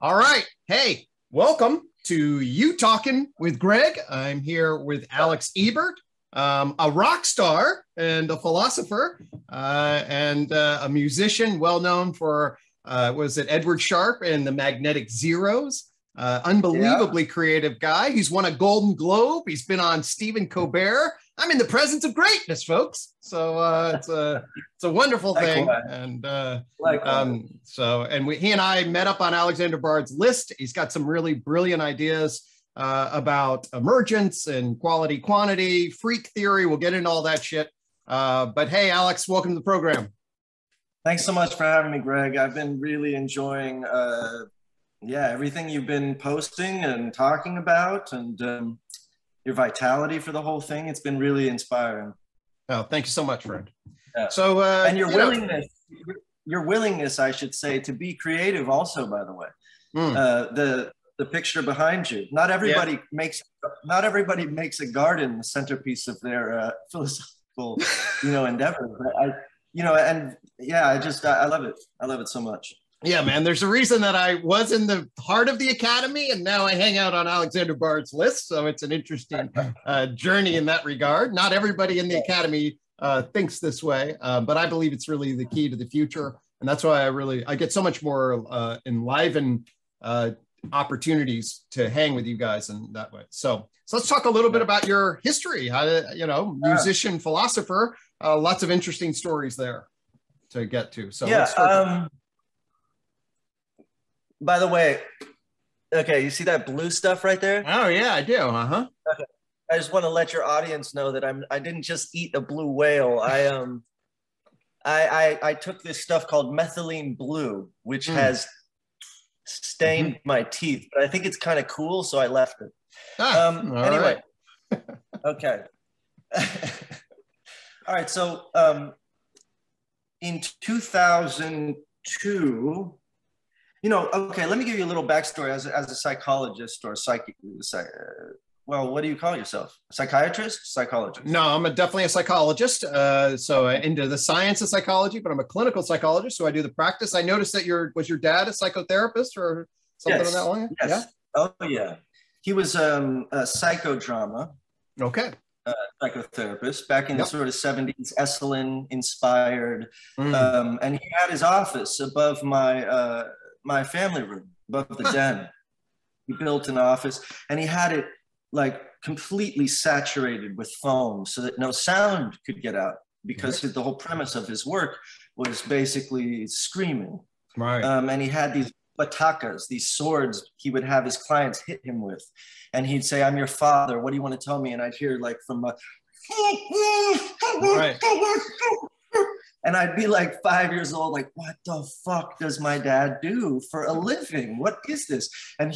All right. Hey, welcome to UTOKing with Greg. I'm here with Alex Ebert, a rock star and a philosopher and a musician well known for, was it Edward Sharpe and the Magnetic Zeros? Unbelievably creative guy. He's won a Golden Globe. He's been on Stephen Colbert. I'm in the presence of greatness, folks. So it's a wonderful thing. And he and I met up on Alexander Bard's list. He's got some really brilliant ideas about emergence and quality quantity, freak theory. We'll get into all that shit. But hey, Alex, welcome to the program. Thanks so much for having me, Greg. I've been really enjoying everything you've been posting and talking about, and your vitality for the whole thing. It's been really inspiring. Oh, thank you so much, friend. Yeah. So, and your willingness, I should say, to be creative also, by the way. The picture behind you. Not everybody makes a garden the centerpiece of their philosophical, endeavor. But I love it. I love it so much. Yeah, man, there's a reason that I was in the heart of the academy and now I hang out on Alexander Bard's list. So it's an interesting journey in that regard. Not everybody in the academy thinks this way, but I believe it's really the key to the future. And that's why I get so much more enlivened opportunities to hang with you guys in that way. So let's talk a little bit about your history. Musician, philosopher, lots of interesting stories there to get to. So let's start. By the way, okay, you see that blue stuff right there? Oh yeah, I do. Okay. I just want to let your audience know that I didn't just eat a blue whale. I took this stuff called methylene blue, which has stained my teeth, but I think it's kind of cool, so I left it. Anyway, right. Okay. All right. So in 2002. Okay, let me give you a little backstory as a psychologist or what do you call yourself? Psychiatrist? Psychologist? No, I'm definitely a psychologist. So into the science of psychology, but I'm a clinical psychologist. So I do the practice. I noticed that was your dad a psychotherapist or something on that line? Yes. Yeah? Oh, yeah. He was a psychodrama. Okay. Psychotherapist back in the sort of 70s, Esalen inspired. And he had his office above my family room, above the den. He built an office and he had it like completely saturated with foam so that no sound could get out, because the whole premise of his work was basically screaming. Right. And he had these batakas, these swords he would have his clients hit him with. And he'd say, "I'm your father. What do you want to tell me?" And I'd hear like from right. And I'd be like 5 years old, like, what the fuck does my dad do for a living? What is this? And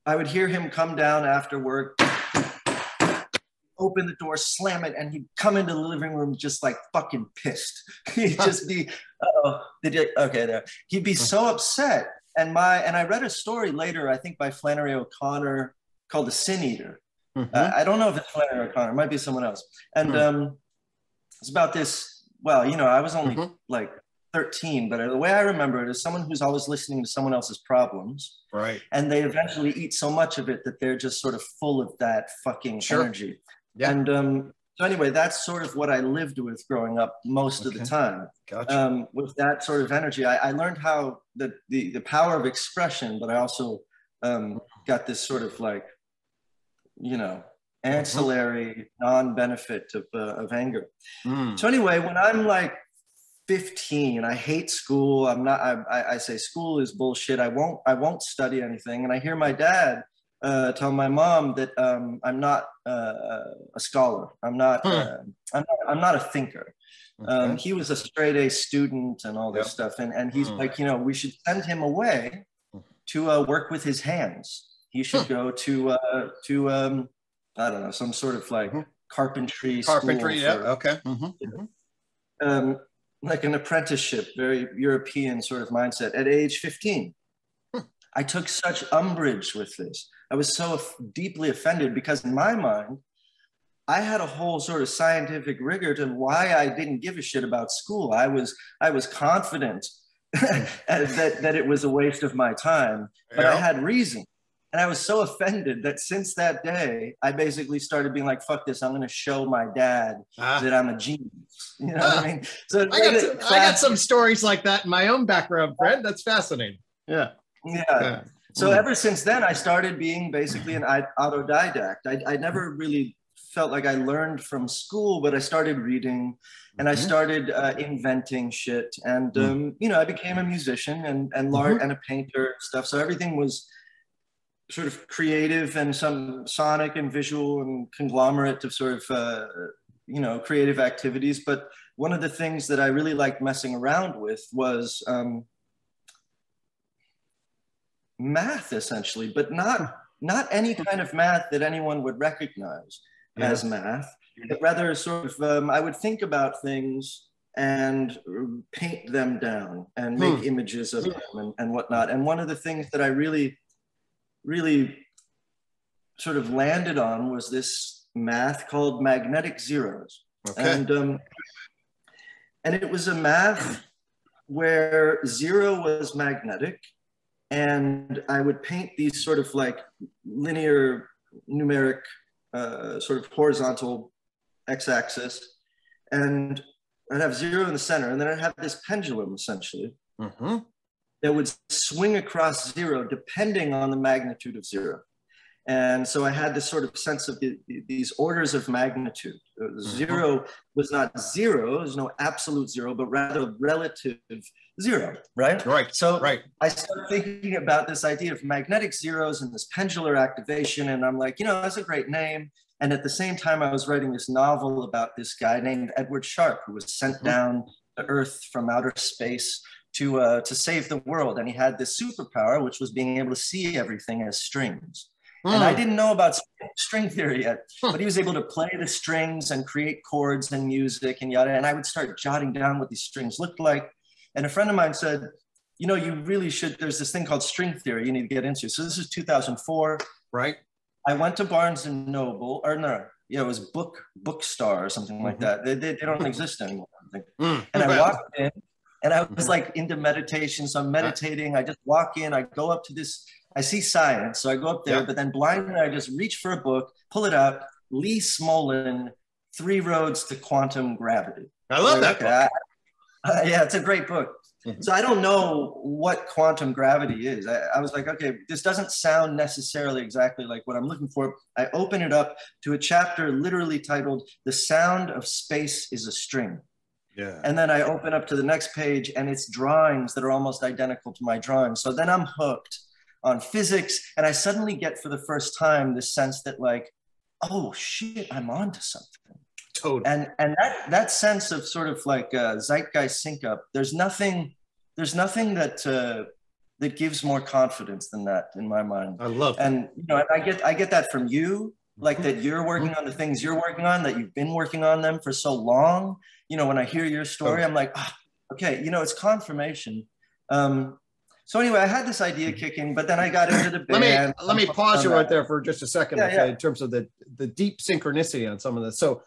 I would hear him come down after work, open the door, slam it, and he'd come into the living room just like fucking pissed. He'd just be, okay, there. He'd be so upset. And I read a story later, I think by Flannery O'Connor, called The Sin Eater. I don't know if it's Flannery O'Connor, it might be someone else. And it's about this. Well, I was only like 13, but the way I remember it is someone who's always listening to someone else's problems. Right. And they eventually eat so much of it that they're just sort of full of that fucking energy. Yeah. And so anyway, that's sort of what I lived with growing up most of the time. Gotcha. With that sort of energy. I learned how the power of expression, but I also got this sort of like, ancillary non-benefit of anger. So anyway, when I'm like 15, I hate school. I say school is bullshit. I won't study anything. And I hear my dad tell my mom that I'm not a scholar. I'm not a thinker. He was a straight A student and all this stuff. And he's like, we should send him away to work with his hands. He should go to I don't know, some sort of like carpentry school. Like an apprenticeship, very European sort of mindset at age 15. I took such umbrage with this. I was so deeply offended because in my mind, I had a whole sort of scientific rigor to why I didn't give a shit about school. I was confident that it was a waste of my time, but I had reason. And I was so offended that since that day, I basically started being like, fuck this, I'm going to show my dad that I'm a genius. You know what I mean? So I got some stories like that in my own background, Fred. That's fascinating. Yeah. So ever since then, I started being basically an autodidact. I never really felt like I learned from school, but I started reading and I started inventing shit. And, you know, I became a musician and a painter and stuff. So everything was sort of creative and some sonic and visual and conglomerate of sort of, you know, creative activities. But one of the things that I really liked messing around with was math, essentially, but not any kind of math that anyone would recognize as math, but rather sort of, I would think about things and paint them down and make images of them and whatnot. And one of the things that I really sort of landed on was this math called magnetic zeros. And it was a math where zero was magnetic, and I would paint these sort of like linear numeric sort of horizontal x-axis, and I'd have zero in the center, and then I'd have this pendulum essentially that would swing across zero depending on the magnitude of zero. And so I had this sort of sense of these orders of magnitude. Zero was not zero, there's no absolute zero, but rather relative zero, right? So I started thinking about this idea of magnetic zeros and this pendular activation, and I'm like, you know, that's a great name. And at the same time, I was writing this novel about this guy named Edward Sharp, who was sent down to Earth from outer space to save the world. And he had this superpower, which was being able to see everything as strings. And I didn't know about string theory yet, but he was able to play the strings and create chords and music and yada. And I would start jotting down what these strings looked like. And a friend of mine said, you know, you really should, there's this thing called string theory you need to get into. So this is 2004. Right. I went to Barnes and Noble, or no, yeah, it was Bookstar or something like that. They don't exist anymore. And I walked in and I was like into meditation. So I'm meditating. I just walk in, I go up to this, I see science. So I go up there, but then blindly, I just reach for a book, pull it out, Lee Smolin, 3 Roads to Quantum Gravity. I love that book. Yeah, it's a great book. So I don't know what quantum gravity is. I was like, okay, this doesn't sound necessarily exactly like what I'm looking for. I open it up to a chapter literally titled "The Sound of Space is a String." Yeah. And then I open up to the next page and it's drawings that are almost identical to my drawings. So then I'm hooked on physics, and I suddenly get for the first time this sense that like, oh shit, I'm onto something. Totally. And that sense of sort of like zeitgeist sync up, there's nothing that that gives more confidence than that in my mind. I love that. And you know, I get that from you, like that you're working on the things you're working on, that you've been working on them for so long. You know, when I hear your story, I'm like, oh, okay, you know, it's confirmation. So anyway, I had this idea kicking, but then I got into the band. Let me pause you right there for just a second, in terms of the deep synchronicity on some of this. So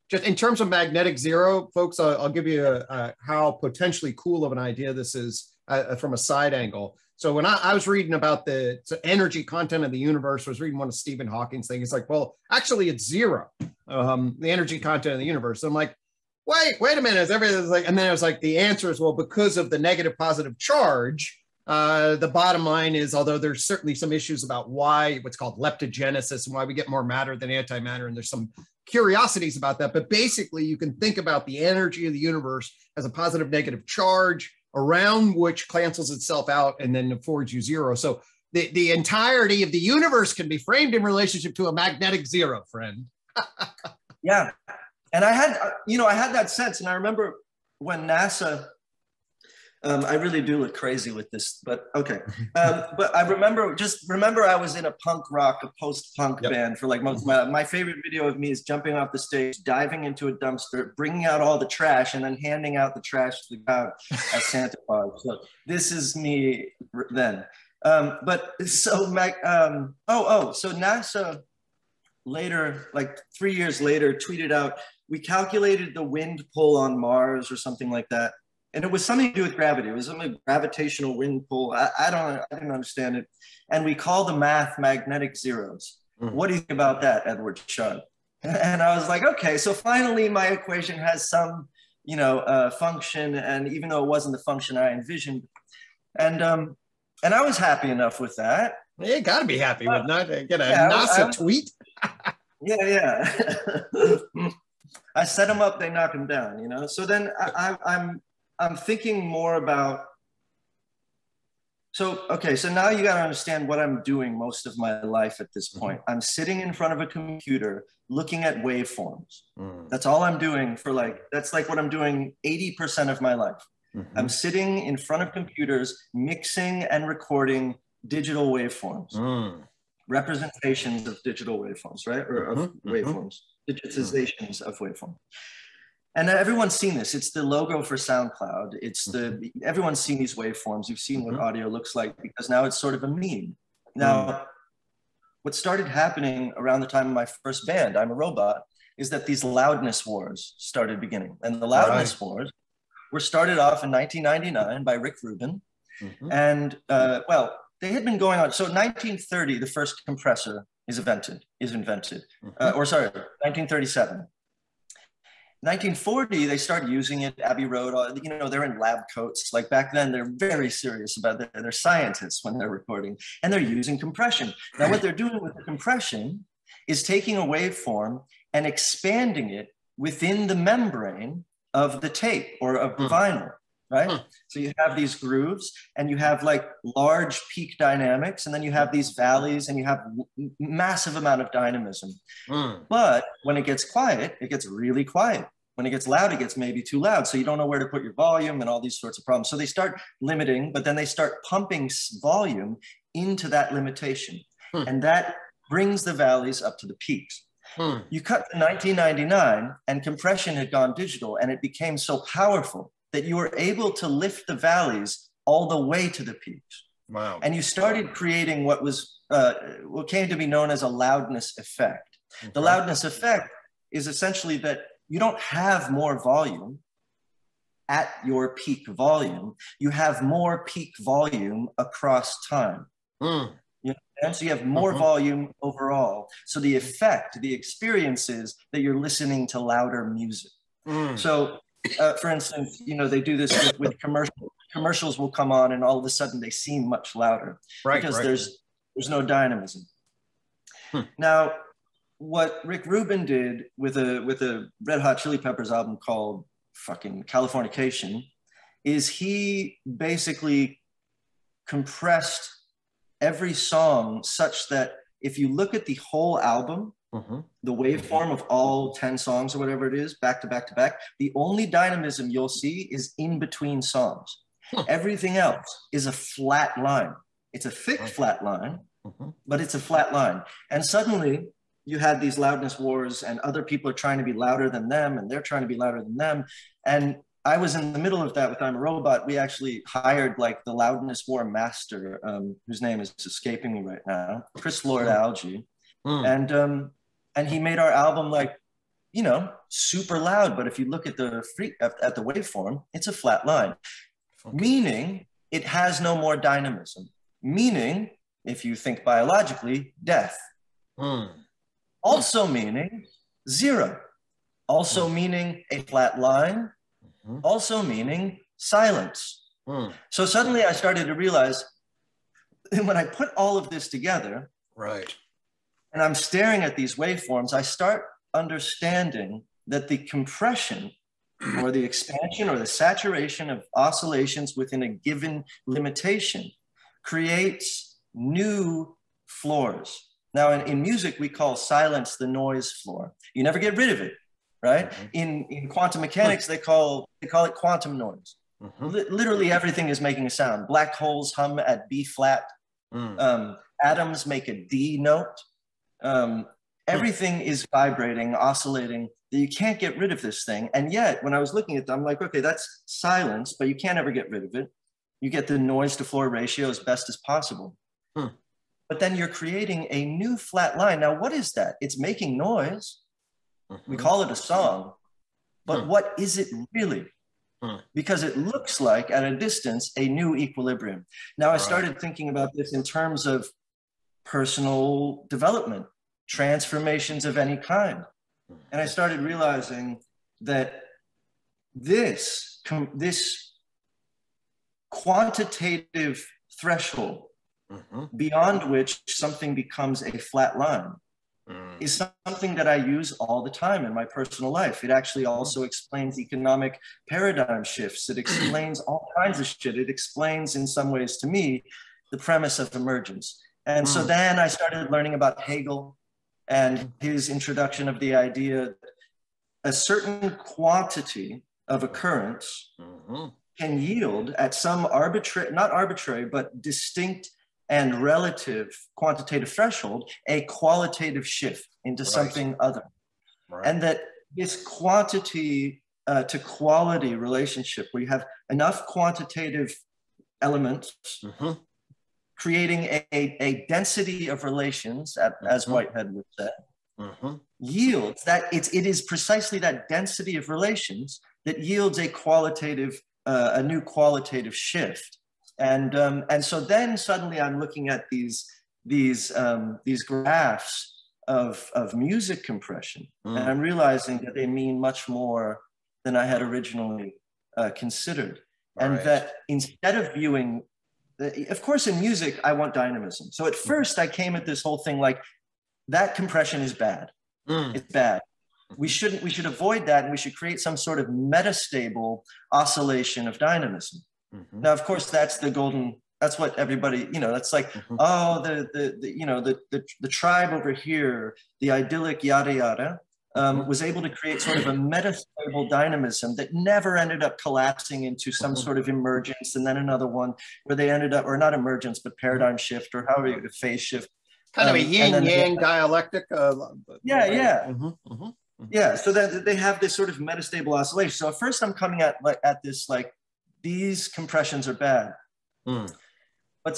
just in terms of magnetic zero, folks, I'll give you how potentially cool of an idea this is from a side angle. So when I was reading about the energy content of the universe, I was reading one of Stephen Hawking's things. It's like, well, actually it's zero, the energy content of the universe. So I'm like, wait a minute, everything's like, and then it was like, the answer is, well, because of the negative positive charge, the bottom line is, although there's certainly some issues about why, what's called leptogenesis, and why we get more matter than antimatter, and there's some curiosities about that, but basically you can think about the energy of the universe as a positive negative charge around which cancels itself out and then affords you zero. So the entirety of the universe can be framed in relationship to a magnetic zero, friend. Yeah. And I had that sense. And I remember when NASA, I really do look crazy with this, but okay. But I remember I was in a punk rock, a post-punk band for like most of my favorite video of me is jumping off the stage, diving into a dumpster, bringing out all the trash, and then handing out the trash to the crowd as Santa Claus. So this is me then. But so so NASA later, like 3 years later, tweeted out, we calculated the wind pull on Mars or something like that. And it was something to do with gravity. It was something gravitational wind pull. I didn't understand it. And we call the math magnetic zeros. What do you think about that, Edward Shug? And I was like, okay, so finally my equation has some, function. And even though it wasn't the function I envisioned, and I was happy enough with that. You gotta be happy with not get a NASA tweet. Yeah. I set them up, they knock them down, So then I'm thinking more about, so now you got to understand what I'm doing most of my life at this point. I'm sitting in front of a computer looking at waveforms. That's all I'm doing that's like what I'm doing 80% of my life. I'm sitting in front of computers, mixing and recording digital waveforms, representations of digital waveforms, right? Or of waveforms, digitizations of waveforms. And everyone's seen this. It's the logo for SoundCloud. Everyone's seen these waveforms. You've seen what audio looks like because now it's sort of a meme. Now, what started happening around the time of my first band, I'm a Robot, is that these Loudness Wars started beginning. And the Loudness Wars were started off in 1999 by Rick Rubin. And they had been going on. So 1930, the first compressor is invented. 1937. 1940, they started using it. Abbey Road, they're in lab coats. Like back then, they're very serious about they're scientists when they're recording, and they're using compression. Now, what they're doing with the compression is taking a waveform and expanding it within the membrane of the tape or of the vinyl, right? So you have these grooves, and you have like large peak dynamics, and then you have these valleys, and you have massive amount of dynamism. But when it gets quiet, it gets really quiet. When it gets loud, it gets maybe too loud. So you don't know where to put your volume and all these sorts of problems. So they start limiting, but then they start pumping volume into that limitation. And that brings the valleys up to the peaks. You cut to 1999 and compression had gone digital, and it became so powerful that you were able to lift the valleys all the way to the peaks. Wow. And you started creating what came to be known as a loudness effect. The loudness effect is essentially that you don't have more volume at your peak volume. You have more peak volume across time. So you have more volume overall. So the effect, the experience is that you're listening to louder music. So for instance, they do this with commercials. Commercials will come on and all of a sudden they seem much louder because there's no dynamism. Now, what Rick Rubin did with a Red Hot Chili Peppers album called fucking Californication is he basically compressed every song such that if you look at the whole album, the waveform of all 10 songs or whatever it is, back to back to back, the only dynamism you'll see is in between songs. Everything else is a flat line. It's a thick flat line, but it's a flat line. And suddenly you had these loudness wars and other people are trying to be louder than them and they're trying to be louder than them. And I was in the middle of that with I'm a Robot. We actually hired like the loudness war master, whose name is escaping me right now, Chris Lord Alge. And he made our album like, super loud. But if you look at the waveform, it's a flat line, meaning it has no more dynamism, meaning if you think biologically, death. Also meaning zero, also meaning a flat line, also meaning silence. So suddenly I started to realize when I put all of this together, and I'm staring at these waveforms, I start understanding that the compression or the expansion or the saturation of oscillations within a given limitation creates new floors. Now, in music, we call silence the noise floor. You never get rid of it, right? In quantum mechanics, they call it quantum noise. Literally everything is making a sound. Black holes hum at B flat. Atoms make a D note. Everything is vibrating, oscillating. You can't get rid of this thing. And yet, when I was looking at them, I'm like, okay, that's silence, but you can't ever get rid of it. You get the noise to floor ratio as best as possible. But then you're creating a new flat line. Now, what is that? It's making noise. We call it a song. But what is it really? because it looks like at a distance a new equilibrium. Now I started thinking about this in terms of personal development, transformations of any kind. And I started realizing that this quantitative threshold beyond which something becomes a flat line is something that I use all the time in my personal life. It actually also explains economic paradigm shifts. It explains all kinds of shit. It explains, in some ways, to me, the premise of emergence. And so then I started learning about Hegel and his introduction of the idea that a certain quantity of occurrence can yield at some arbitrary, not arbitrary, but distinct and relative quantitative threshold, a qualitative shift into something other. And that this quantity to quality relationship, where you have enough quantitative elements creating a density of relations, as Whitehead would say, yields that it is precisely that density of relations that yields a new qualitative shift. And so then suddenly I'm looking at these graphs of music compression, and I'm realizing that they mean much more than I had originally considered. And that instead of viewing, of course, in music, I want dynamism. So at first I came at this whole thing like, that compression is bad. It's bad. We should avoid that, and we should create some sort of metastable oscillation of dynamism. Now, of course, that's what everybody, that's like, oh, the tribe over here, the idyllic yada yada, was able to create sort of a metastable dynamism that never ended up collapsing into some sort of emergence, and then another one where they ended up, or not emergence, but paradigm shift, or however you phase shift. Kind of a yin-yang dialectic. Yeah, so that they have this sort of metastable oscillation. So at first I'm coming at this like, these compressions are bad. But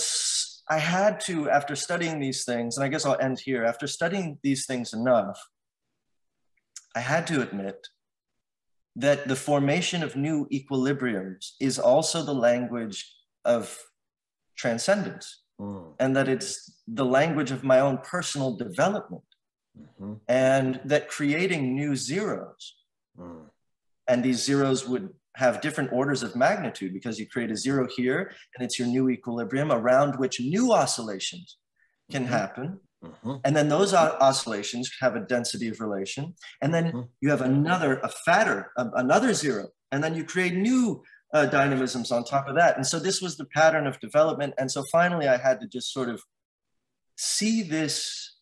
I had to, after studying these things, and I guess I'll end here, after studying these things enough, I had to admit that the formation of new equilibriums is also the language of transcendence, and that it's the language of my own personal development, and that creating new zeros, and these zeros would have different orders of magnitude, because you create a zero here and it's your new equilibrium around which new oscillations can happen. And then those oscillations have a density of relation. And then you have another zero. And then you create new dynamisms on top of that. And so this was the pattern of development. And so finally I had to just sort of see this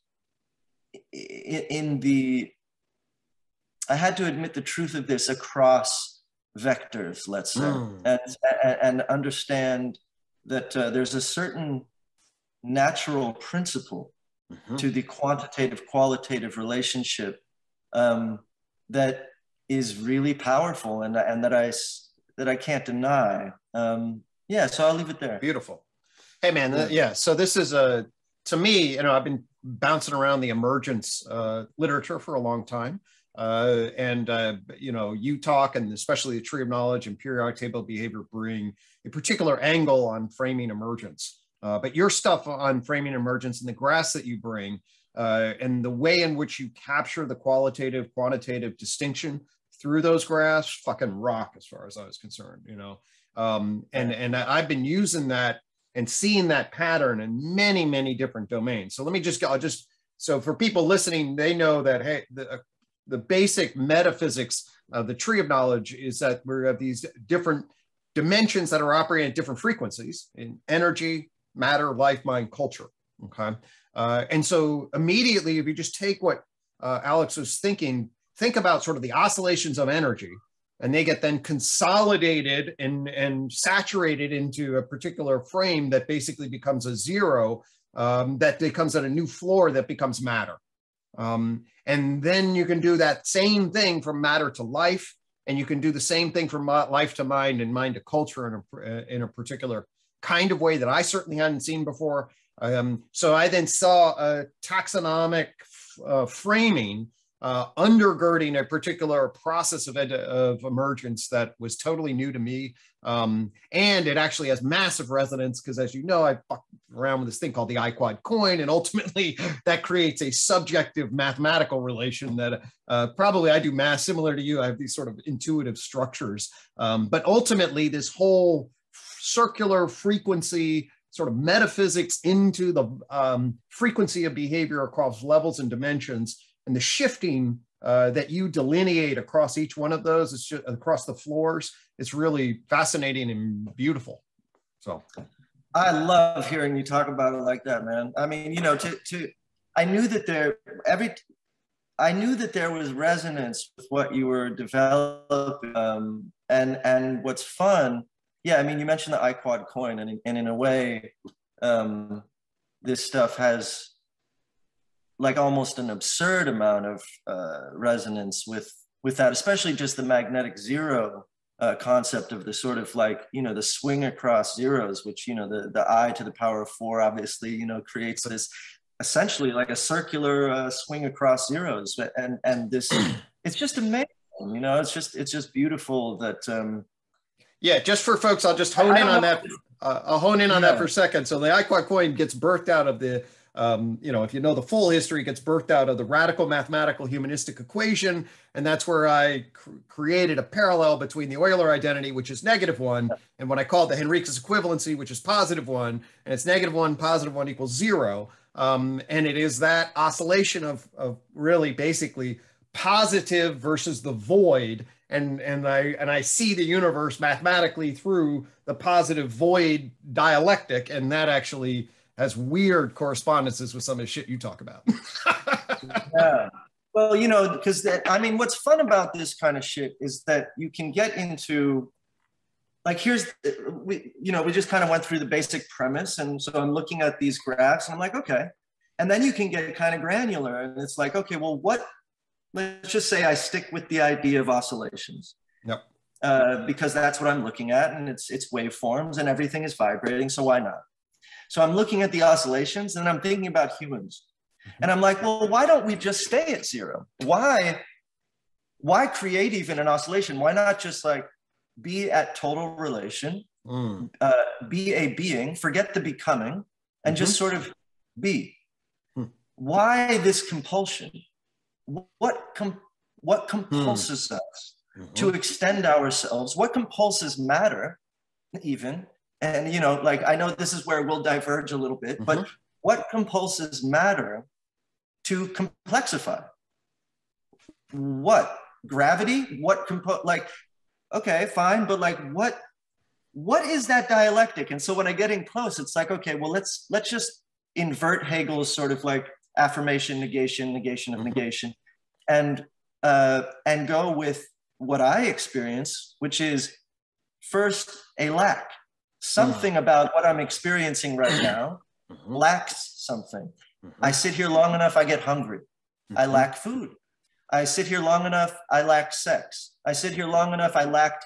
I had to admit the truth of this across vectors, let's say, and understand that there's a certain natural principle to the quantitative-qualitative relationship that is really powerful, and that I can't deny. Yeah, so I'll leave it there. Beautiful. Hey, man, yeah. So this is to me, I've been bouncing around the emergence literature for a long time. UTOK, and especially the Tree of Knowledge and Periodic Table of Behavior, bring a particular angle on framing emergence. But your stuff on framing emergence and the graphs that you bring, and the way in which you capture the qualitative, quantitative distinction through those graphs, fucking rock as far as I was concerned, and I've been using that and seeing that pattern in many, many different domains. So let me so for people listening, they know that, hey, the basic metaphysics of the Tree of Knowledge is that we have these different dimensions that are operating at different frequencies in energy, matter, life, mind, culture. Okay. And so immediately, if you just take what Alex was thinking, think about sort of the oscillations of energy, and they get then consolidated and saturated into a particular frame that basically becomes a zero, that becomes at a new floor that becomes matter. And then you can do that same thing from matter to life, and you can do the same thing from life to mind and mind to culture in a particular kind of way that I certainly hadn't seen before. So I then saw a taxonomic framing undergirding a particular process of emergence that was totally new to me. And it actually has massive resonance because, as you know, I fucked around with this thing called the I-quad coin, and ultimately that creates a subjective mathematical relation that probably I do math similar to you. I have these sort of intuitive structures. But ultimately, this whole circular frequency sort of metaphysics into the frequency of behavior across levels and dimensions, and the shifting that you delineate across each one of those, it's just across the floors. It's really fascinating and beautiful. So I love hearing you talk about it like that, man. I mean, you know, I knew that there was resonance with what you were developing, and what's fun. Yeah, I mean, you mentioned the I-quad coin, and in a way, this stuff has like almost an absurd amount of resonance with that, especially just the magnetic zero concept of the sort of like, you know, the swing across zeros, which, you know, the I to the power of 4 obviously, you know, creates this essentially like a circular swing across zeros, and this, it's just amazing, you know, it's just beautiful that. Yeah, just for folks, I'll just hone in on that. I'll hone in on that for a second. So the I-quad coin gets birthed out of the, you know, if you know the full history, it gets birthed out of the radical mathematical humanistic equation. And that's where I created a parallel between the Euler identity, which is -1, and what I called the Henriques equivalency, which is +1. And it's -1, +1 equals 0. And it is that oscillation of really basically positive versus the void. And I see the universe mathematically through the positive void dialectic, and that actually has weird correspondences with some of the shit you talk about. Yeah. Well, you know, because I mean, what's fun about this kind of shit is that you can get into, like, we just kind of went through the basic premise, and so I'm looking at these graphs, and I'm like, okay, and then you can get kind of granular, and it's like, okay, well, let's just say I stick with the idea of oscillations. Yep. Because that's what I'm looking at, and it's waveforms and everything is vibrating, so why not? So I'm looking at the oscillations and I'm thinking about humans. And I'm like, well, why don't we just stay at 0? Why create even an oscillation? Why not just like be at total relation, be a being, forget the becoming, and just sort of be? Why this compulsion? What compulses us to extend ourselves? What compulses matter even? And, you know, like, I know this is where we'll diverge a little bit, but what compulses matter to complexify? What? Gravity? Like, okay, fine, but like, what is that dialectic? And so when I get in close, it's like, okay, well, let's just invert Hegel's sort of like affirmation, negation of negation, and go with what I experience, which is first a lack. Something about what I'm experiencing right now lacks something. I sit here long enough, I get hungry. I lack food. I sit here long enough, I lack sex. I sit here long enough, I lack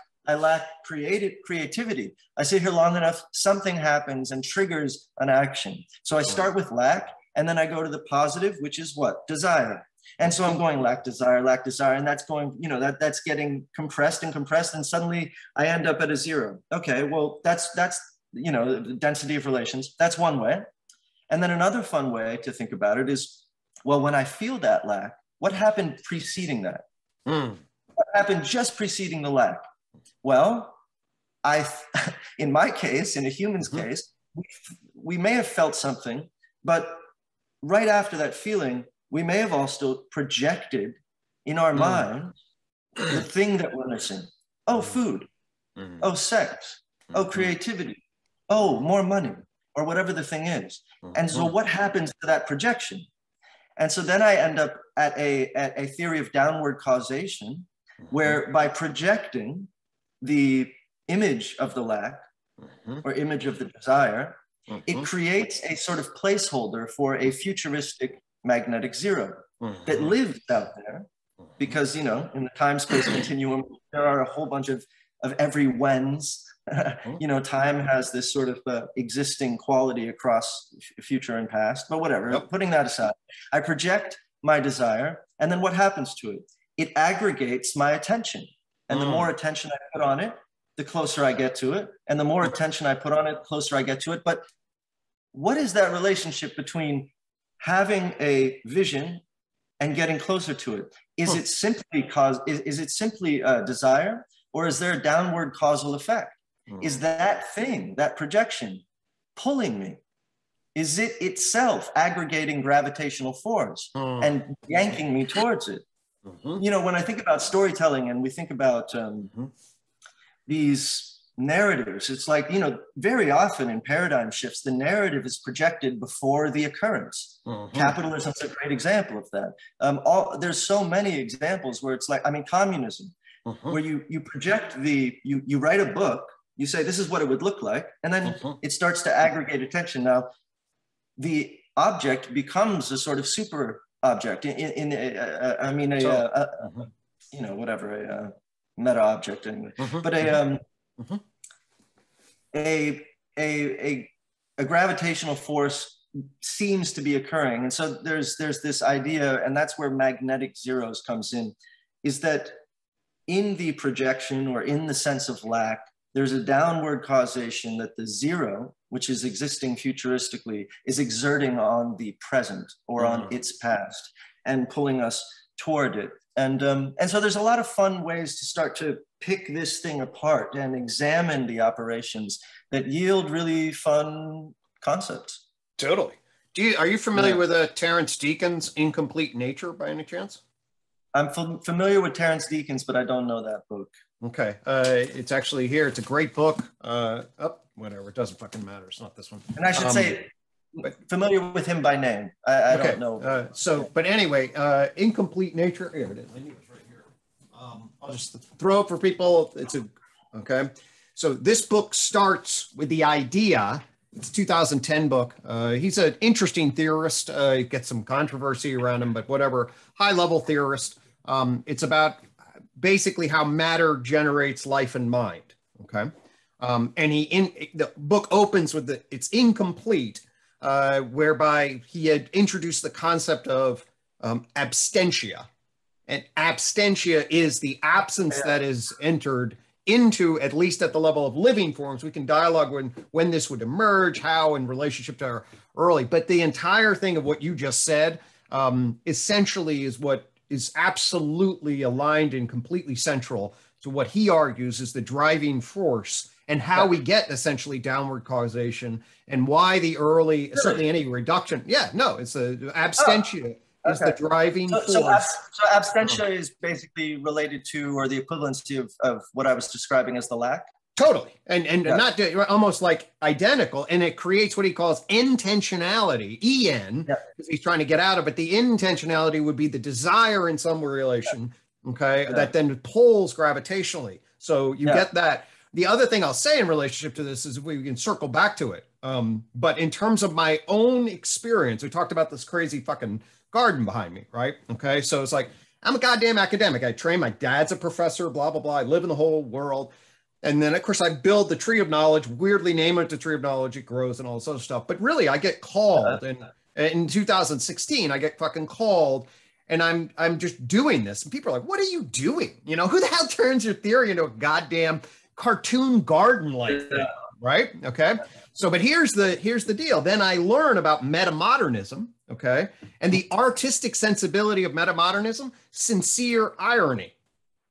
creativity. I sit here long enough, something happens and triggers an action. So I start with lack, and then I go to the positive, which is what? Desire. And so I'm going lack, desire, and that's going, you know, that's getting compressed, and suddenly I end up at a 0. Okay, well, that's you know, the density of relations. That's one way. And then another fun way to think about it is, well, when I feel that lack, what happened preceding that? What happened just preceding the lack? Well, in my case, in a human's case, we may have felt something, but right after that feeling, we may have also projected in our mind the thing that we're missing. Oh, food. Oh, sex. Oh, creativity. Oh, more money, or whatever the thing is. And so what happens to that projection? And so then I end up at a theory of downward causation, where by projecting the image of the lack or image of the desire, it creates a sort of placeholder for a futuristic magnetic 0 that lives out there, because, you know, in the time-space continuum, there are a whole bunch of every whens. You know, time has this sort of existing quality across future and past, but whatever. Putting that aside, I project my desire. And then what happens to it? It aggregates my attention. And the more attention I put on it, the closer I get to it. And the more attention I put on it, the closer I get to it. But what is that relationship between having a vision and getting closer to it? Is it simply is it simply desire, or is there a downward causal effect? Is that thing, that projection, pulling me? Is it itself aggregating gravitational force and yanking me towards it? You know, when I think about storytelling and we think about these narratives, it's like, you know, very often in paradigm shifts, the narrative is projected before the occurrence. Capitalism is a great example of that. There's so many examples where it's like, I mean, communism, where you project you write a book, you say, this is what it would look like, and then it starts to aggregate attention. Now, the object becomes a sort of super object you know, whatever, a meta object anyway, but a gravitational force seems to be occurring. And so there's this idea, and that's where magnetic zeros comes in, is that in the projection or in the sense of lack, there's a downward causation that the zero, which is existing futuristically, is exerting on the present or on its past and pulling us toward it. And so there's a lot of fun ways to start to pick this thing apart and examine the operations that yield really fun concepts. Totally. Are you familiar with Terence Deacon's Incomplete Nature by any chance? I'm familiar with Terence Deacon's, but I don't know that book. Okay. It's actually here. It's a great book. Whatever. It doesn't fucking matter. It's not this one. And I should say, familiar with him by name. I don't know. But anyway, Incomplete Nature. Here it is. I knew it was right here. I'll just throw it for people. Okay. So this book starts with the idea. It's a 2010 book. He's an interesting theorist. He gets some controversy around him, but whatever. High-level theorist. It's about basically how matter generates life and mind. Okay. And the book opens with it's incomplete, whereby he had introduced the concept of abstentia. And abstentia is the absence that is entered into, at least at the level of living forms. We can dialogue when this would emerge, how in relationship to our early, but the entire thing of what you just said essentially is what is absolutely aligned and completely central to what he argues is the driving force and how we get essentially downward causation and why the early, certainly any reduction. Yeah, no, it's the abstentia is the driving force. So abstentia is basically related to, or the equivalency of what I was describing as the lack? Totally. And not almost like identical. And it creates what he calls intentionality, EN, because he's trying to get out of it. The intentionality would be the desire in some relation, that then pulls gravitationally. So you get that. The other thing I'll say in relationship to this is we can circle back to it. But in terms of my own experience, we talked about this crazy fucking garden behind me, right? Okay. So it's like, I'm a goddamn academic. I train, my dad's a professor, blah, blah, blah. I live in the whole world. And then, of course, I build the tree of knowledge, weirdly name it the tree of knowledge, it grows and all this other stuff. But really, I get called. And in 2016, I get fucking called. And I'm just doing this. And people are like, what are you doing? You know, who the hell turns your theory into a goddamn cartoon garden like that? Right? Okay. So, but here's the deal. Then I learn about metamodernism. Okay. And the artistic sensibility of metamodernism, sincere irony.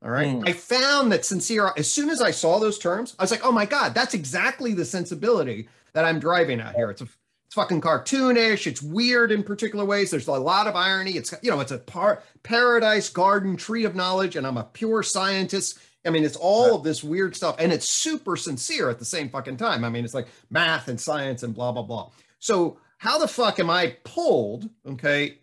All right. I found that sincere, as soon as I saw those terms, I was like, oh my God, that's exactly the sensibility that I'm driving at here. It's fucking cartoonish. It's weird in particular ways. There's a lot of irony. It's, it's a paradise garden, tree of knowledge. And I'm a pure scientist. I mean, it's all of this weird stuff. And it's super sincere at the same fucking time. I mean, it's like math and science and blah, blah, blah. So how the fuck am I pulled,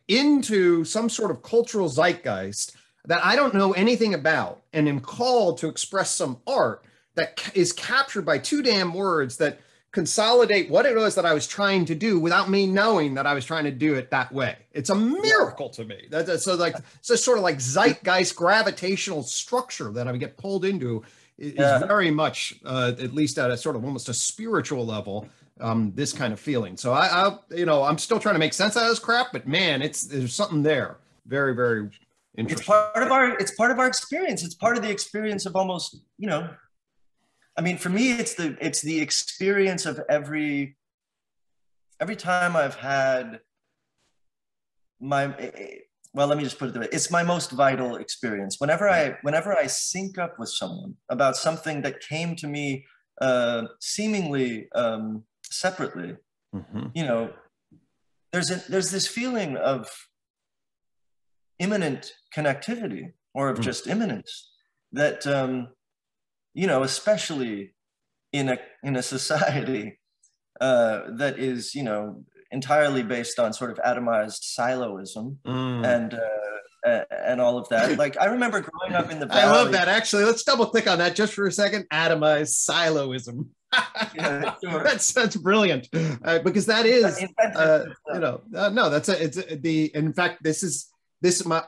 into some sort of cultural zeitgeist that I don't know anything about and am called to express some art that is captured by two damn words that consolidate what it was that I was trying to do without me knowing that I was trying to do it that way. It's a miracle to me. So sort of like zeitgeist gravitational structure that I get pulled into is very much, at least at a sort of almost a spiritual level, this kind of feeling. So I'm still trying to make sense out of this crap, but man, there's something there. Very, very interesting. It's part of our experience. It's part of the experience of almost, you know, I mean, for me, it's the experience of every time I've had well, let me just put it this way. It's my most vital experience. Whenever I sync up with someone about something that came to me seemingly separately, you know, there's this feeling of imminent connectivity, or of just imminence, that you know, especially in a society that is, you know, entirely based on sort of atomized siloism and all of that. Like, I remember growing up in the Valley. I love that. Actually, let's double click on that just for a second. Atomized siloism. Yeah, sure. That's brilliant, because that is you know, no, that's in fact,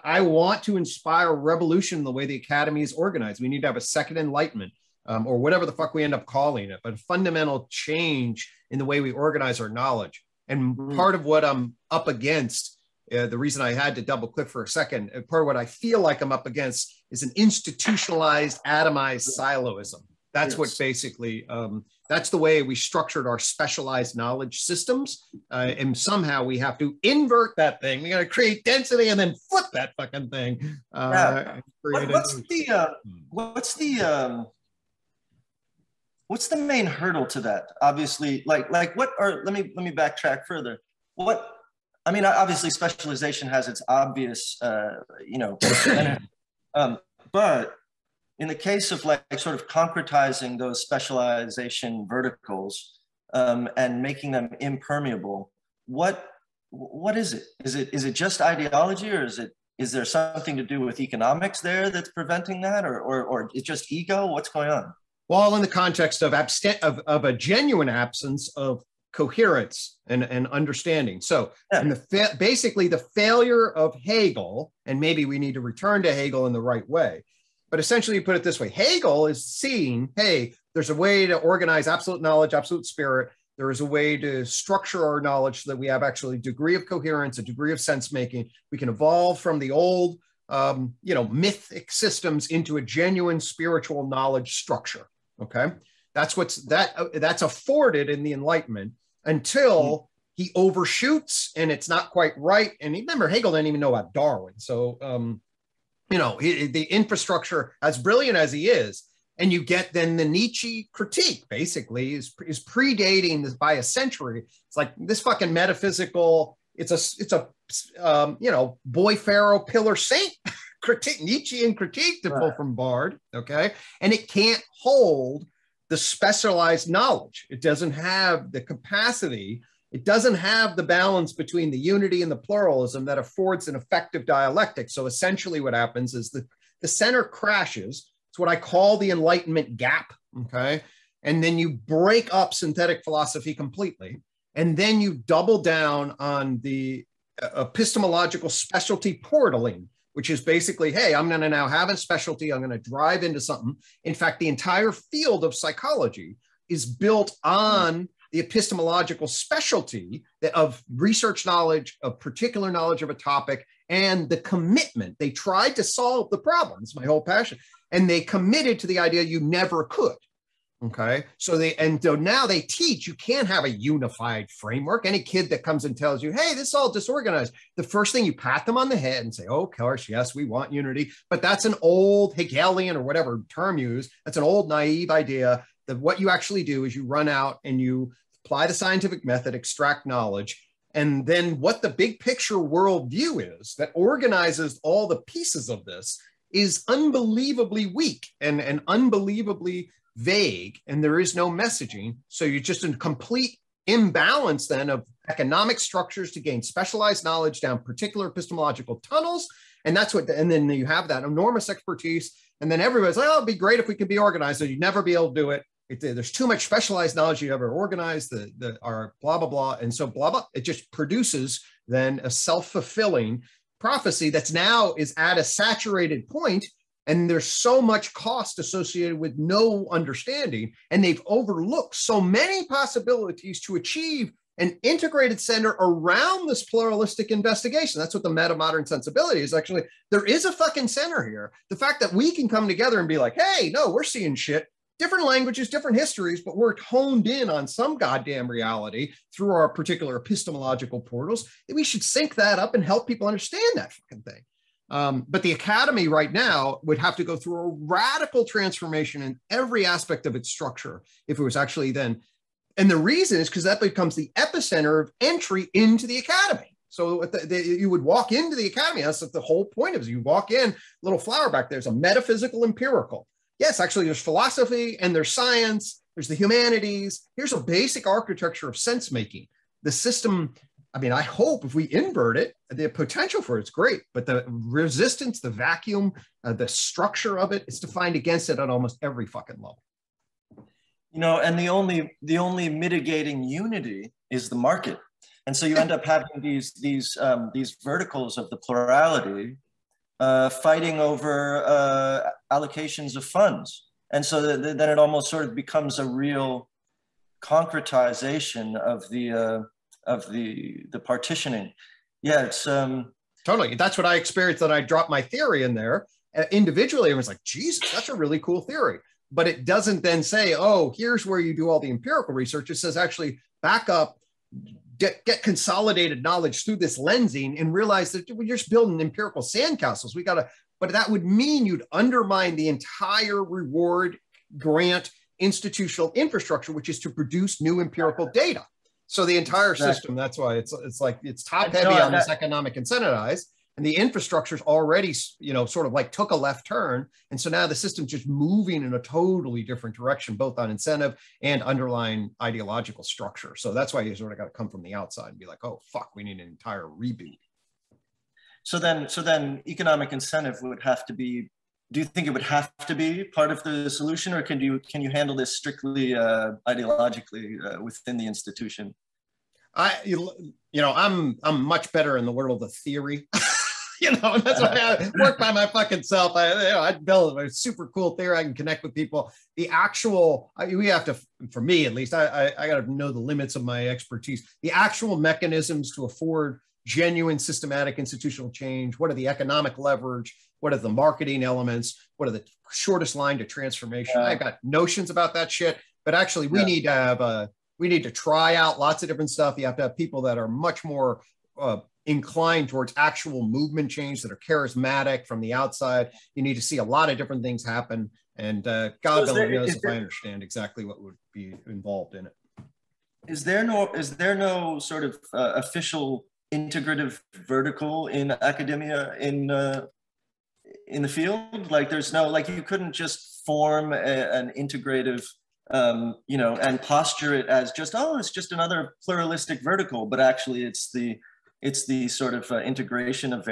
I want to inspire a revolution in the way the academy is organized. We need to have a second enlightenment, or whatever the fuck we end up calling it, but a fundamental change in the way we organize our knowledge. And part of what I'm up against, the reason I had to double click for a second, part of what I feel like I'm up against is an institutionalized, atomized siloism. That's what basically, that's the way we structured our specialized knowledge systems. And somehow we have to invert that thing. We got to create density and then flip that fucking thing. What's the main hurdle to that? Obviously, like what? Or let me backtrack further. What? I mean, obviously, specialization has its obvious, you know, but in the case of like sort of concretizing those specialization verticals and making them impermeable, what is it? Is it just ideology, or is there something to do with economics there that's preventing that, or it's just ego? What's going on? Well, all in the context of a genuine absence of coherence and understanding. So, basically the failure of Hegel, and maybe we need to return to Hegel in the right way, but essentially you put it this way: Hegel is seeing, hey, there's a way to organize absolute knowledge, absolute spirit. There is a way to structure our knowledge so that we have actually a degree of coherence, a degree of sense making. We can evolve from the old, you know, mythic systems into a genuine spiritual knowledge structure. Okay, that's afforded in the Enlightenment until he overshoots and it's not quite right. And remember, Hegel didn't even know about Darwin, so you know, the infrastructure, as brilliant as he is, and you get then the Nietzsche critique basically is predating this by a century. It's like this fucking metaphysical. It's a you know, boy pharaoh pillar saint critique, Nietzschean critique to pull from Bard, okay? And it can't hold the specialized knowledge. It doesn't have the capacity. It doesn't have the balance between the unity and the pluralism that affords an effective dialectic. So essentially what happens is the center crashes. It's what I call the Enlightenment gap, okay? And then you break up synthetic philosophy completely. And then you double down on the epistemological specialty portaling, which is basically, hey, I'm going to now have a specialty. I'm going to drive into something. In fact, the entire field of psychology is built on the epistemological specialty of research knowledge, of particular knowledge of a topic, and the commitment. They tried to solve the problems, my whole passion, and they committed to the idea you never could. Okay, so now they teach you can't have a unified framework. Any kid that comes and tells you, hey, this is all disorganized, the first thing you pat them on the head and say, oh, of course, yes, we want unity. But that's an old Hegelian or whatever term used. That's an old naive idea that what you actually do is you run out and you apply the scientific method, extract knowledge. And then what the big picture worldview is that organizes all the pieces of this is unbelievably weak and unbelievably vague, and there is no messaging. So you're just in complete imbalance then of economic structures to gain specialized knowledge down particular epistemological tunnels. And that's what, and then you have that enormous expertise. And then everybody's like, oh, it'd be great if we could be organized. So you'd never be able to do it. There's too much specialized knowledge you ever organize, our blah, blah, blah. And so blah, blah, it just produces then a self-fulfilling prophecy that's now is at a saturated point. And there's so much cost associated with no understanding, and they've overlooked so many possibilities to achieve an integrated center around this pluralistic investigation. That's what the meta-modern sensibility is. Actually, there is a fucking center here. The fact that we can come together and be like, hey, no, we're seeing shit, different languages, different histories, but we're honed in on some goddamn reality through our particular epistemological portals. We should sync that up and help people understand that fucking thing. But the academy right now would have to go through a radical transformation in every aspect of its structure if it was actually then. And the reason is because that becomes the epicenter of entry into the academy. So you would walk into the academy. That's what the whole point is. You walk in, little flower back there's a metaphysical empirical. Yes, actually, there's philosophy and there's science. There's the humanities. Here's a basic architecture of sense making. The system, I mean, I hope if we invert it, the potential for it's great, but the resistance, the vacuum, the structure of it is defined against it at almost every fucking level. You know, and the only mitigating unity is the market, and so you end up having these verticals of the plurality fighting over allocations of funds, and so then it almost sort of becomes a real concretization of the partitioning. Yeah, it's totally. That's what I experienced. That I dropped my theory in there individually. I was like, Jesus, that's a really cool theory. But it doesn't then say, oh, here's where you do all the empirical research. It says actually back up, get consolidated knowledge through this lensing and realize that we're just building empirical sandcastles. But that would mean you'd undermine the entire reward grant institutional infrastructure, which is to produce new empirical data. So the entire system, that's why it's like, it's top heavy on this economic incentivized. And the infrastructure's already, you know, sort of like took a left turn. And so now the system's just moving in a totally different direction, both on incentive and underlying ideological structure. So that's why you sort of got to come from the outside and be like, oh, fuck, we need an entire reboot. So then economic incentive would have to be, do you think it would have to be part of the solution, or can you handle this strictly ideologically within the institution? I'm much better in the world of theory. You know, that's why I work by my fucking self. I build a super cool theory. I can connect with people. The actual, we have to, for me at least, I got to know the limits of my expertise. The actual mechanisms to afford genuine systematic institutional change. What are the economic leverage? What are the marketing elements? What are the shortest line to transformation? I got notions about that shit, but actually we need to have we need to try out lots of different stuff. You have to have people that are much more inclined towards actual movement change, that are charismatic from the outside. You need to see a lot of different things happen. And God only knows if I understand exactly what would be involved in it. Is there no sort of official integrative vertical in academia in the field? Like there's no, like you couldn't just form an integrative and posture it as just, oh, it's just another pluralistic vertical, but actually it's the sort of integration of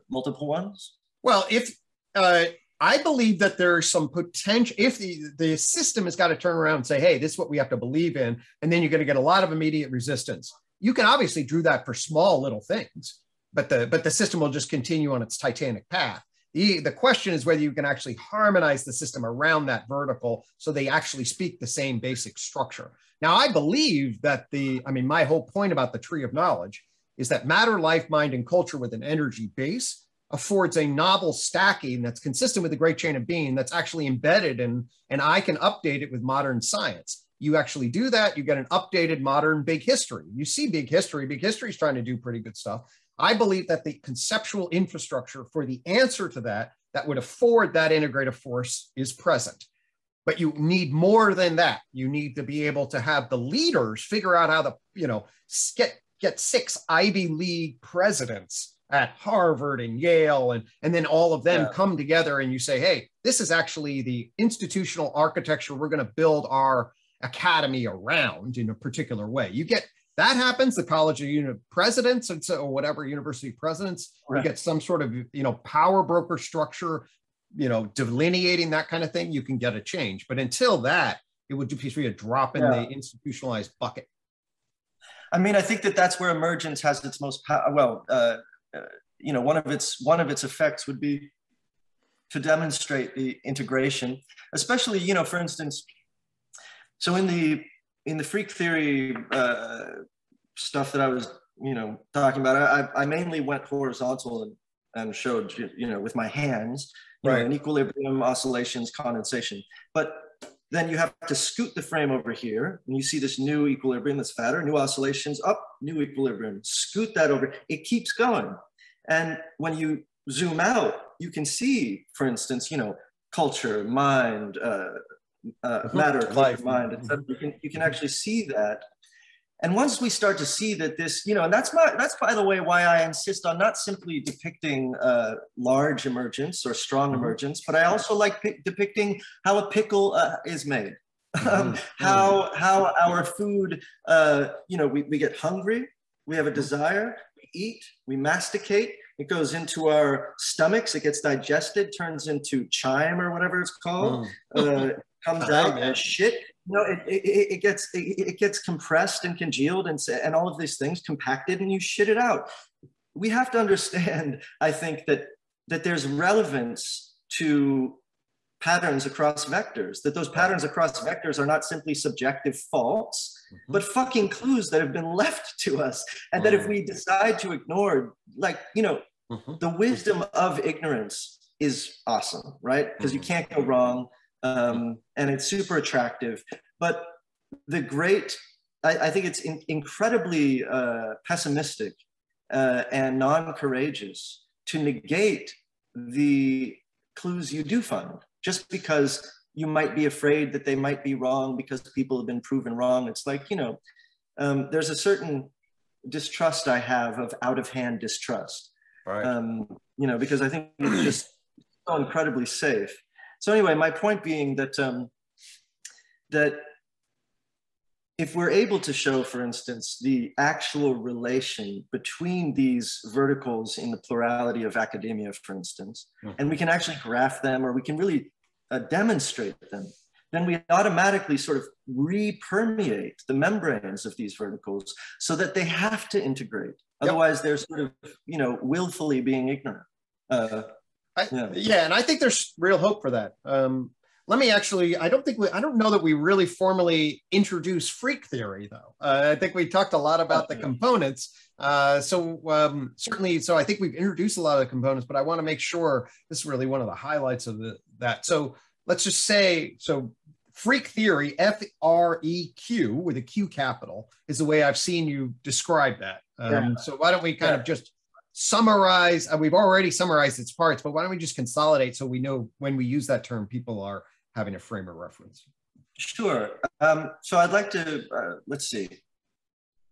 multiple ones? Well, if I believe that there's some potential, if the system has got to turn around and say, hey, this is what we have to believe in, and then you're going to get a lot of immediate resistance. You can obviously do that for small little things, but the system will just continue on its titanic path. The question is whether you can actually harmonize the system around that vertical so they actually speak the same basic structure. Now, I believe that my whole point about the tree of knowledge is that matter, life, mind, and culture with an energy base affords a novel stacking that's consistent with the great chain of being that's actually embedded in, and I can update it with modern science. You actually do that, you get an updated modern big history. You see big history is trying to do pretty good stuff. I believe that the conceptual infrastructure for the answer to that would afford that integrative force is present. But you need more than that. You need to be able to have the leaders figure out how to, get 6 Ivy League presidents at Harvard and Yale, and then all of them come together and you say, hey, this is actually the institutional architecture we're going to build our academy around in a particular way. You get that happens, the College of Presidents or whatever, university presidents, you get some sort of, power broker structure, delineating that kind of thing, you can get a change. But until that, it would just be a drop in the institutionalized bucket. I mean, I think that that's where emergence has its most power. Well, one of its effects would be to demonstrate the integration, especially, for instance, so in the freak theory stuff that I was, talking about, I mainly went horizontal and showed, with my hands, right, in equilibrium, oscillations, condensation. But then you have to scoot the frame over here, and you see this new equilibrium that's fatter, new oscillations, up, new equilibrium, scoot that over. It keeps going. And when you zoom out, you can see, for instance, culture, mind, matter, life, mind, etc. You can actually see that. And once we start to see that this, and that's by the way why I insist on not simply depicting large emergence or strong emergence, but I also like depicting how a pickle is made, how our food, we get hungry, we have a desire, we eat, we masticate, it goes into our stomachs, it gets digested, turns into chyme or whatever it's called, comes out as shit. It gets compressed and congealed and all of these things compacted, and you shit it out. We have to understand, I think, that there's relevance to patterns across vectors, that those patterns across vectors are not simply subjective faults, but fucking clues that have been left to us. And that if we decide to ignore, the wisdom of ignorance is awesome, right? Because you can't go wrong. And it's super attractive, but I think it's incredibly pessimistic and non-courageous to negate the clues you do find, just because you might be afraid that they might be wrong because people have been proven wrong. It's like, there's a certain distrust I have of out-of-hand distrust, right? Because I think it's just so incredibly safe. So anyway, my point being that that if we're able to show, for instance, the actual relation between these verticals in the plurality of academia, for instance, and we can actually graph them, or we can really demonstrate them, then we automatically sort of re-permeate the membranes of these verticals so that they have to integrate. Otherwise, they're sort of, willfully being ignorant. And I think there's real hope for that. Let me actually, I don't know that we really formally introduced freak theory, though. I think we talked a lot about the components. Certainly, so I think we've introduced a lot of the components, but I want to make sure this is really one of the highlights of that. So let's just say, freak theory, FREQ with a Q capital, is the way I've seen you describe that. So why don't we kind of just summarize, we've already summarized its parts, but why don't we just consolidate so we know when we use that term, people are having a frame of reference. Sure. So I'd like to, let's see.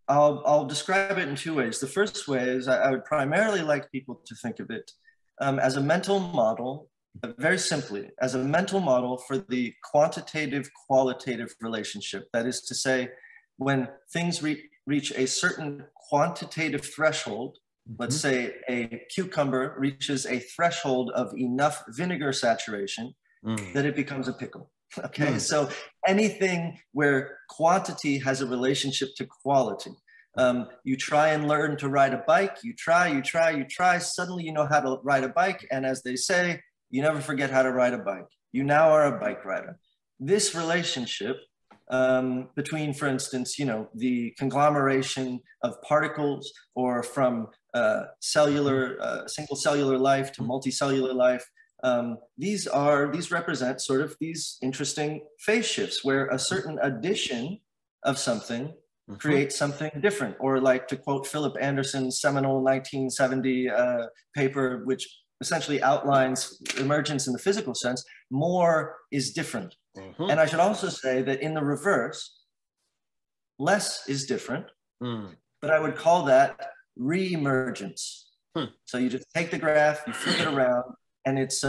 I'll describe it in two ways. The first way is I would primarily like people to think of it as a mental model, very simply, as a mental model for the quantitative-qualitative relationship. That is to say, when things reach a certain quantitative threshold, let's say a cucumber reaches a threshold of enough vinegar saturation that it becomes a pickle. Okay, so anything where quantity has a relationship to quality. You try and learn to ride a bike, you try, suddenly you know how to ride a bike, and as they say, you never forget how to ride a bike. You now are a bike rider. This relationship between, for instance, the conglomeration of particles, or from single cellular life to multicellular life, these represent sort of these interesting phase shifts where a certain addition of something creates something different. Or, like, to quote Philip Anderson's seminal 1970 paper, which essentially outlines emergence in the physical sense, more is different. And I should also say that in the reverse, less is different, but I would call that re-emergence. So you just take the graph, you flip it around, and it's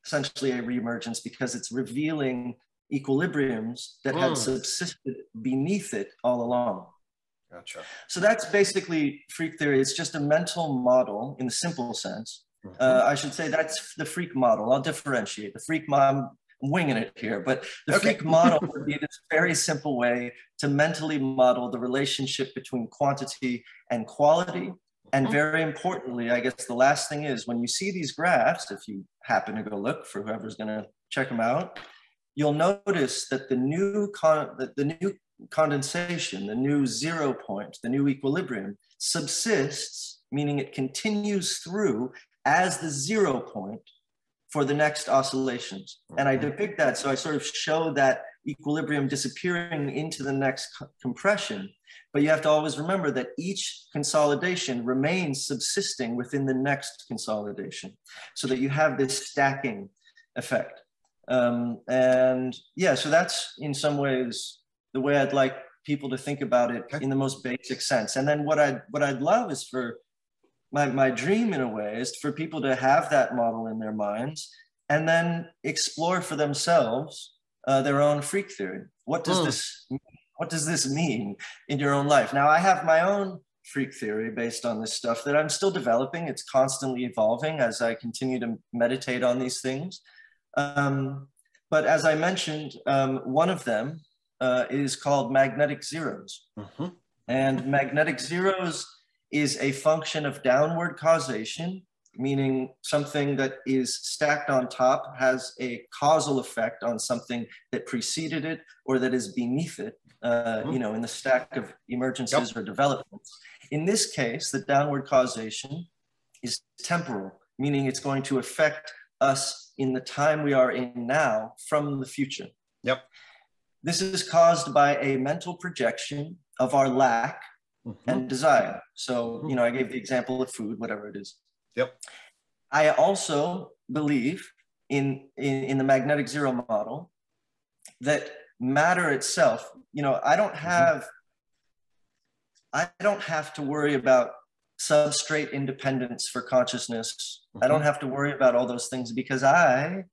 essentially a re-emergence because it's revealing equilibriums that had subsisted beneath it all along. Gotcha. So that's basically freak theory. It's just a mental model in the simple sense. I should say that's the freak model. I'll differentiate. The freak model, I'm winging it here, but the freak model would be this very simple way to mentally model the relationship between quantity and quality. And very importantly, I guess the last thing is, when you see these graphs, if you happen to go look, for whoever's going to check them out, you'll notice that the new condensation, the new 0 point, the new equilibrium, subsists, meaning it continues through as the 0 point for the next oscillations. And I depict that, so I sort of show that equilibrium disappearing into the next compression. But you have to always remember that each consolidation remains subsisting within the next consolidation, so that you have this stacking effect. And yeah, so that's in some ways the way I'd like people to think about it in the most basic sense. And then what I'd love is for my dream, in a way, is for people to have that model in their minds and then explore for themselves their own freak theory. What does this mean in your own life? Now, I have my own freak theory based on this stuff that I'm still developing. It's constantly evolving as I continue to meditate on these things. But as I mentioned, one of them is called magnetic zeros. And magnetic zeros is a function of downward causation, meaning something that is stacked on top has a causal effect on something that preceded it or that is beneath it, you know, in the stack of emergences or developments. In this case, the downward causation is temporal, meaning it's going to affect us in the time we are in now from the future. This is caused by a mental projection of our lack and desire. So, you know, I gave the example of food, whatever it is. I also believe in the magnetic zero model that matter itself, you know, I don't have to worry about substrate independence for consciousness. I don't have to worry about all those things, because I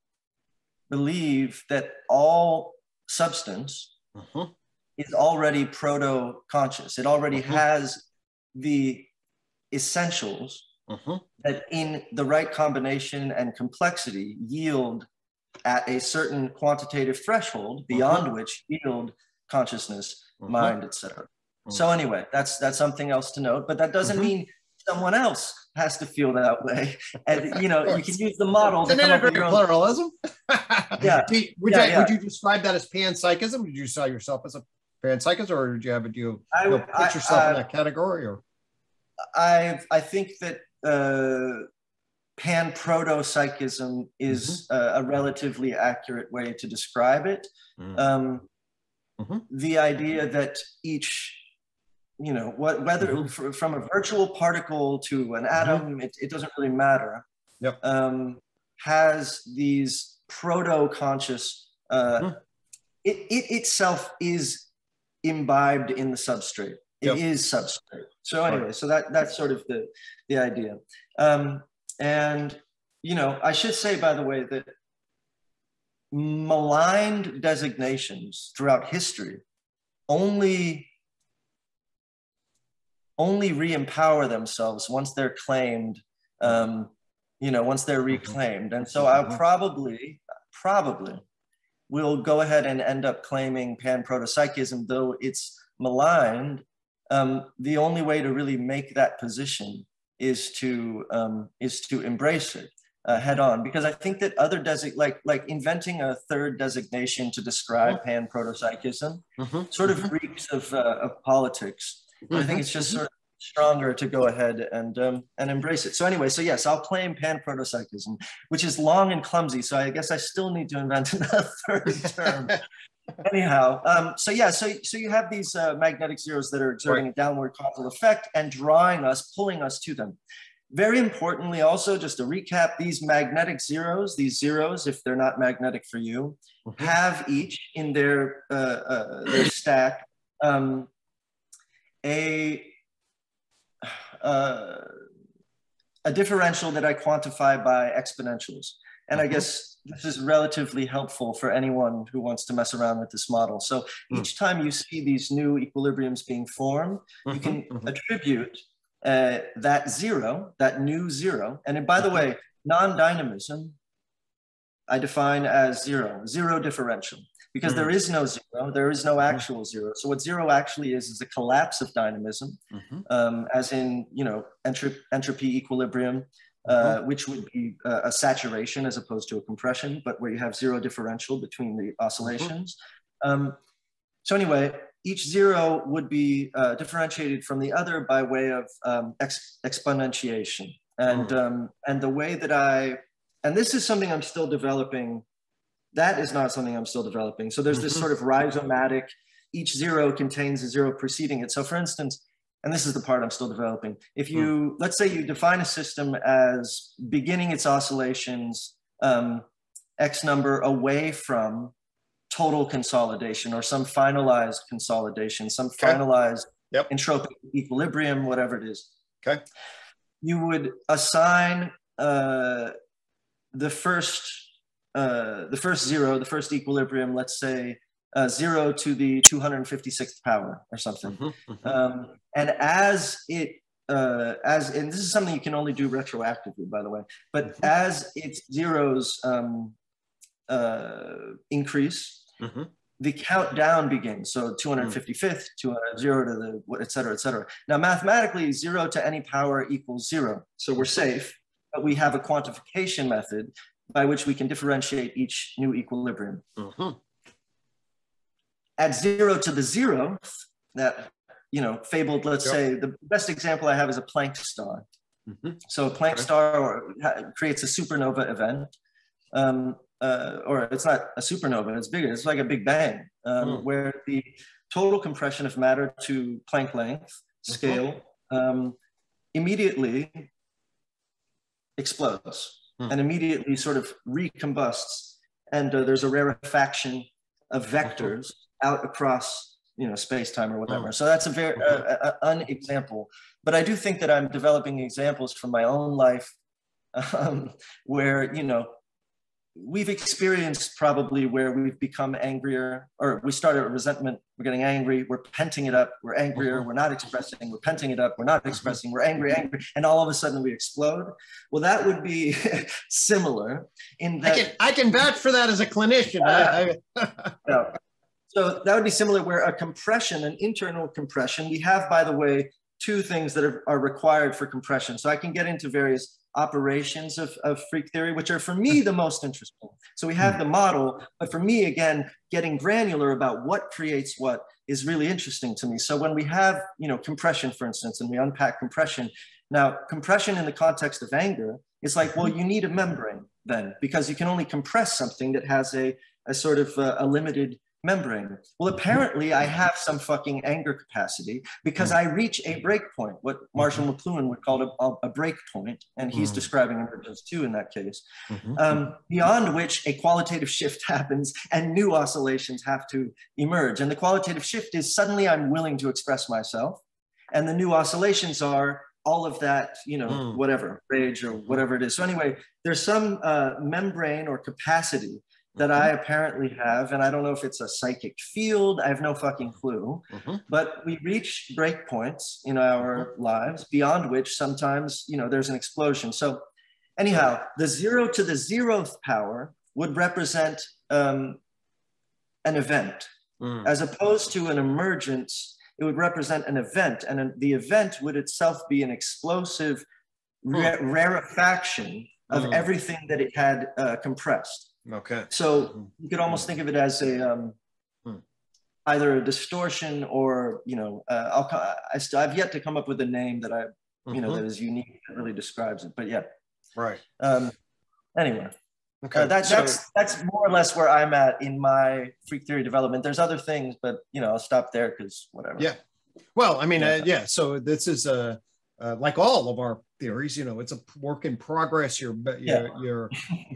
believe that all substance is already proto-conscious. It already has the essentials that in the right combination and complexity yield at a certain quantitative threshold beyond which yield consciousness, mind, etc. So anyway, that's something else to note, but that doesn't mean someone else has to feel that way. And you know, you can use the model to come up with your own pluralism. Would you describe that as panpsychism? Did you saw yourself as a panpsychist, or did you have do you put yourself in that category? Or I think that pan-proto-psychism is a relatively accurate way to describe it. The idea that each, you know, whether from a virtual particle to an atom, it doesn't really matter, has these proto-conscious, it itself is imbibed in the substrate. It is substrate. So anyway, so that's sort of the idea. And, you know, I should say, by the way, that maligned designations throughout history only re-empower themselves once they're claimed, you know, once they're reclaimed. And so I probably will go ahead and end up claiming pan-proto-psychism, though it's maligned. The only way to really make that position is to embrace it head on, because I think that other like inventing a third designation to describe pan-proto-psychism sort of reeks of politics. I think it's just sort of stronger to go ahead and embrace it. So anyway, so yes, I'll claim pan-proto-psychism, which is long and clumsy. So I guess I still need to invent another third term. Anyhow, so yeah, so you have these magnetic zeros that are exerting a downward causal effect and drawing us, pulling us to them. Very importantly, also, just to recap, these magnetic zeros, these zeros, if they're not magnetic for you, have each in their stack a differential that I quantify by exponentials. And I guess this is relatively helpful for anyone who wants to mess around with this model. So each time you see these new equilibriums being formed, you can attribute that zero, that new zero. And by the way, non-dynamism, I define as zero differential, because there is no zero, there is no actual zero. So what zero actually is a collapse of dynamism, as in, you know, entropy equilibrium, which would be a saturation as opposed to a compression, but where you have zero differential between the oscillations. So anyway, each zero would be differentiated from the other by way of exponentiation. And the way that and this is something I'm still developing. That is not something I'm still developing. So there's this sort of rhizomatic, each zero contains a zero preceding it. So for instance, and this is the part I'm still developing. If you, let's say you define a system as beginning its oscillations X number away from total consolidation or some finalized consolidation, some finalized entropic equilibrium, whatever it is. Okay. You would assign the first zero, the first equilibrium, let's say 0 to the 256th power or something. And as and this is something you can only do retroactively, by the way, but as its zeros increase, the countdown begins. So 255th, 0 to the, et cetera, et cetera. Now, mathematically, 0 to any power equals 0. So we're safe, but we have a quantification method by which we can differentiate each new equilibrium. At 0 to the 0th, that, you know, fabled, let's say, the best example I have is a Planck star. So a Planck star creates a supernova event, or it's not a supernova, it's bigger, it's like a Big Bang, where the total compression of matter to Planck length scale immediately explodes and immediately sort of recombusts. And there's a rarefaction of vectors out across, you know, space-time or whatever. So that's a very an example. But I do think that I'm developing examples from my own life where, you know, we've experienced probably where we've become angrier, or we started a resentment, we're getting angry, we're penting it up, we're angrier, we're not expressing, we're penting it up, we're not expressing, we're angry, and all of a sudden we explode. Well, that would be similar in that— I can vouch for that as a clinician. Yeah. So that would be similar where a compression, an internal compression, we have, by the way, two things that are required for compression. So I can get into various operations of freak theory, which are for me the most interesting. So we have the model, but for me, again, getting granular about what creates what is really interesting to me. So when we have, you know, compression, for instance, and we unpack compression, now compression in the context of anger is like, well, you need a membrane then, because you can only compress something that has a sort of a limited membrane. Well, apparently I have some fucking anger capacity because I reach a break point, what Marshall McLuhan would call a break point, and he's describing emergence too in that case, beyond which a qualitative shift happens and new oscillations have to emerge. And the qualitative shift is suddenly I'm willing to express myself, and the new oscillations are all of that, you know, whatever, rage or whatever it is. So anyway, there's some membrane or capacity that I apparently have, and I don't know if it's a psychic field, I have no fucking clue, but we reach breakpoints in our lives beyond which sometimes, you know, there's an explosion. So anyhow, the 0 to the 0th power would represent an event, as opposed to an emergence, it would represent an event, and the event would itself be an explosive rarefaction of everything that it had compressed. Okay. So you could almost think of it as a either a distortion or, you know, I've yet to come up with a name that you know, that is unique, that really describes it. But yeah. Right. Anyway, okay. That's more or less where I'm at in my freak theory development. There's other things, but, you know, I'll stop there because whatever. Yeah. Well, I mean, so this is like all of our theories, you know, it's a work in progress. You're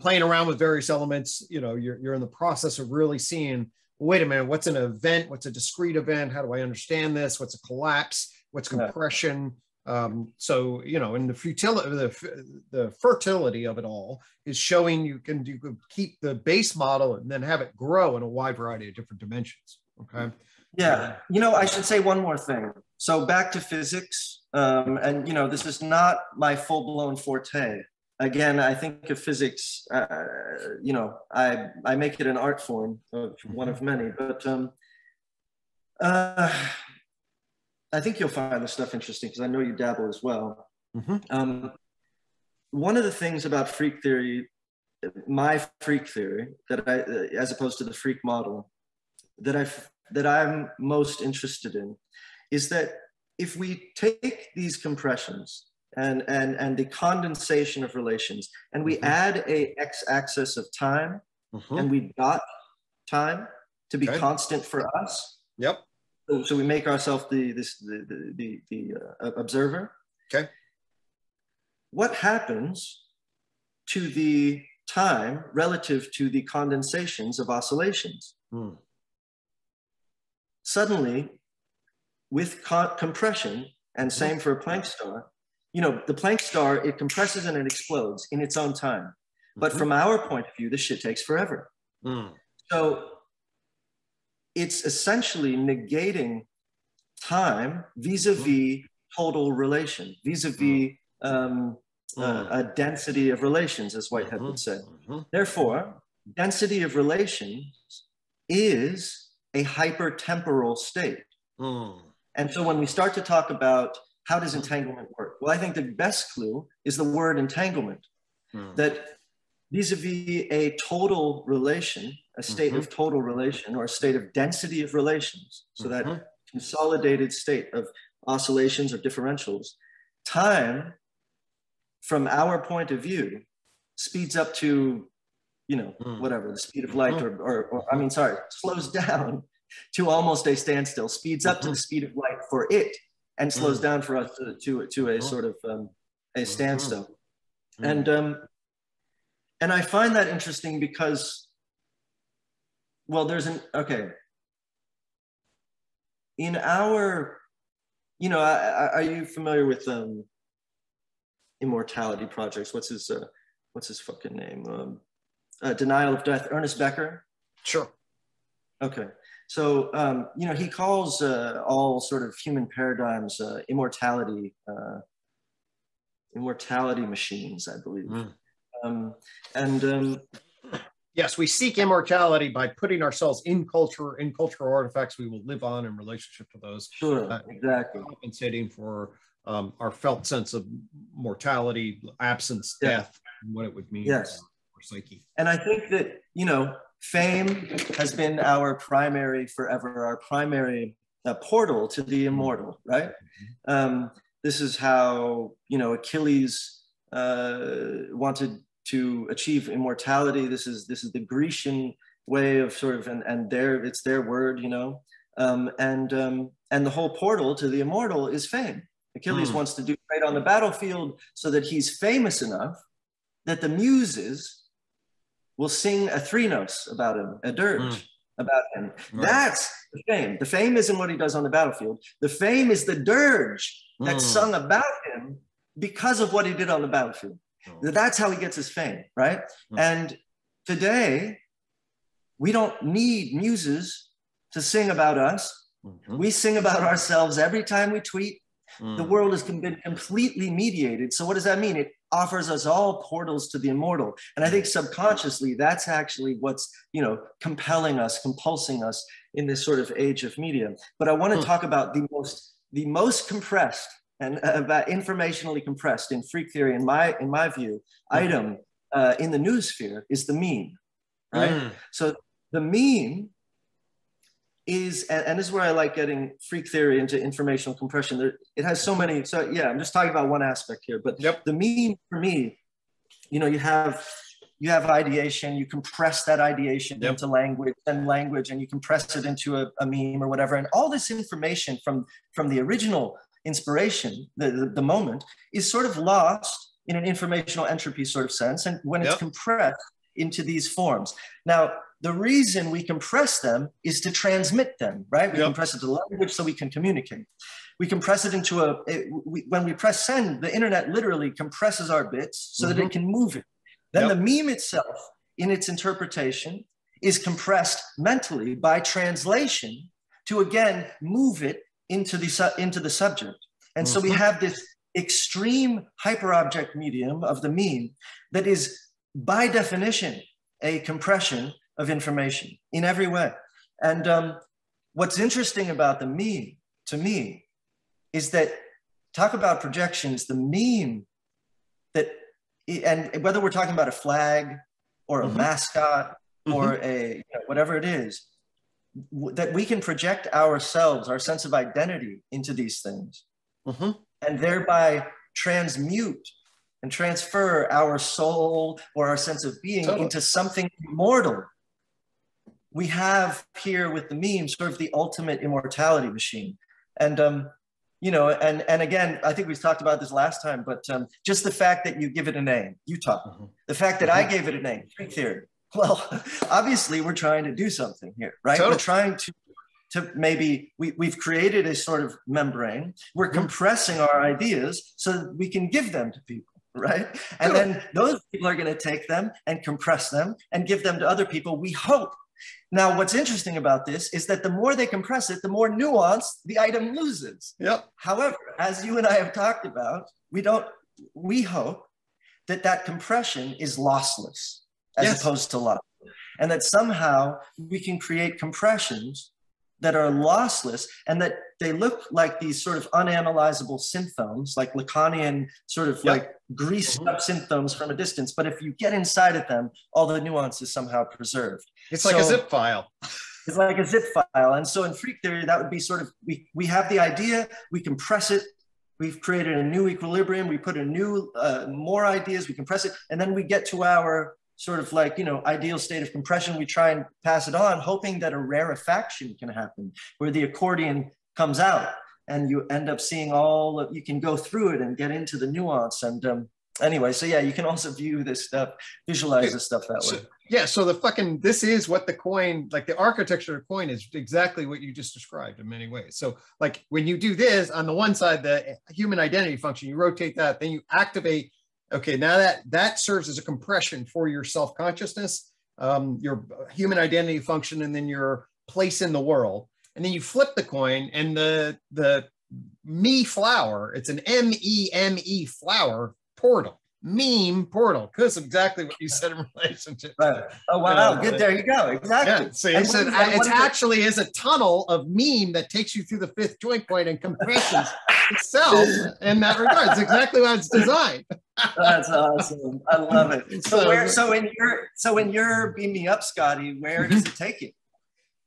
playing around with various elements. You know, you're in the process of really seeing, wait a minute, what's an event? What's a discrete event? How do I understand this? What's a collapse? What's compression? So, you know, and the futility, the fertility of it all is showing you can keep the base model and then have it grow in a wide variety of different dimensions. Okay. Yeah. You know, I should say one more thing. So back to physics. And, you know, this is not my full-blown forte. Again, I think of physics, you know, I make it an art form of one of many, but I think you'll find this stuff interesting because I know you dabble as well. One of the things about freak theory, my freak theory, that as opposed to the freak model, that I that I'm most interested in is that if we take these compressions and the condensation of relations, and we add a x-axis of time, and we dot time to be constant for us. Yep. So we make ourselves the observer. Okay. What happens to the time relative to the condensations of oscillations? Suddenly, with compression, and same for a Planck star, you know, the Planck star, it compresses and it explodes in its own time. But from our point of view, this shit takes forever. So it's essentially negating time vis-a-vis total relation, vis-a-vis a density of relations, as Whitehead would say. Therefore, density of relations is a hypertemporal state. And so when we start to talk about how does entanglement work? Well, I think the best clue is the word entanglement, that vis-a-vis a total relation, a state of total relation, or a state of density of relations, so that consolidated state of oscillations or differentials, time, from our point of view, speeds up to, you know, whatever, the speed of light, or I mean, sorry, slows down to almost a standstill, speeds up to the speed of light for it, and slows down for us to a sort of a standstill. And I find that interesting because, well, there's in our, you know, are you familiar with Immortality projects? What's his fucking name? Denial of Death, Ernest Becker? Sure. Okay. So, you know, he calls all sort of human paradigms immortality machines, I believe. Yes, we seek immortality by putting ourselves in culture, in cultural artifacts we will live on in relationship to those. Sure, exactly. Compensating for our felt sense of mortality, absence, death, and what it would mean for psyche. And I think that, you know, fame has been our primary portal to the immortal, right? This is how, you know, Achilles wanted to achieve immortality. This is the Grecian way of sort of, and it's their word, you know, and the whole portal to the immortal is fame. Achilles wants to do great on the battlefield so that he's famous enough that the muses will sing a threnos about him, a dirge about him. That's the fame. The fame isn't what he does on the battlefield. The fame is the dirge that's sung about him because of what he did on the battlefield. That's how he gets his fame, right? And today, we don't need muses to sing about us. We sing about ourselves every time we tweet. The world has been completely mediated. So what does that mean? It offers us all portals to the immortal. And I think subconsciously, that's actually what's, you know, compelling us, compulsing us in this sort of age of media. But I want to talk about the most compressed and about informationally compressed in freak theory, in my view, item in the news sphere is the meme, right? So the meme is, and this is where I like getting freak theory into informational compression. It has so many, so yeah, I'm just talking about one aspect here, but the meme for me, you know, you have ideation, you compress that ideation into language, and you compress it into a meme or whatever. And all this information from the original inspiration, the moment, is sort of lost in an informational entropy sort of sense. And when it's compressed into these forms. Now, the reason we compress them is to transmit them, right? We compress it to language so we can communicate. We compress it into when we press send, the internet literally compresses our bits so that it can move it. Then the meme itself, in its interpretation, is compressed mentally by translation to, again, move it into the subject. And so we have this extreme hyperobject medium of the meme that is, by definition, a compression of information in every way. And what's interesting about the meme, to me, is that, talk about projections, the meme that, and whether we're talking about a flag or a mascot or a, you know, whatever it is, that we can project ourselves, our sense of identity into these things, and thereby transmute and transfer our soul or our sense of being into something immortal. We have here with the meme sort of the ultimate immortality machine. And, you know, and again, I think we've talked about this last time, but just the fact that you give it a name, Utah, the fact that I gave it a name, Freq theory. Well, obviously we're trying to do something here, right? We're trying to maybe, we've created a sort of membrane. We're compressing our ideas so that we can give them to people, right? And then those people are going to take them and compress them and give them to other people, we hope. Now, what's interesting about this is that the more they compress it, the more nuance the item loses. However, as you and I have talked about, we hope that that compression is lossless as opposed to loss. And that somehow we can create compressions that are lossless and that they look like these sort of unanalyzable synthomes, like Lacanian sort of like greased up synthomes from a distance. But if you get inside of them, all the nuance is somehow preserved. It's like a zip file. It's like a zip file. And so in Freq theory, that would be sort of, we have the idea, we compress it, we've created a new equilibrium, we put a new, more ideas, we compress it, and then we get to our sort of like, you know, ideal state of compression. We try and pass it on, hoping that a rarefaction can happen where the accordion comes out and you end up seeing all of, you can go through it and get into the nuance. And anyway, so yeah, you can also view this stuff, visualize this stuff that way. Yeah, so this is what the coin, like the architecture of coin is exactly what you just described in many ways. So like when you do this, on the one side, the human identity function, you rotate that, then you activate. Okay, now that serves as a compression for your self-consciousness, your human identity function, and then your place in the world. And then you flip the coin, and the me flower, it's an M-E-M-E flower portal, meme portal, because exactly what you said in relationship. Right. Oh, wow, good, there you go, exactly. Yeah, so you said it actually is a tunnel of meme that takes you through the fifth joint point and compresses itself in that regard. It's exactly what it's designed. That's awesome. I love it. So when you're beam me up, Scotty, where does it take you?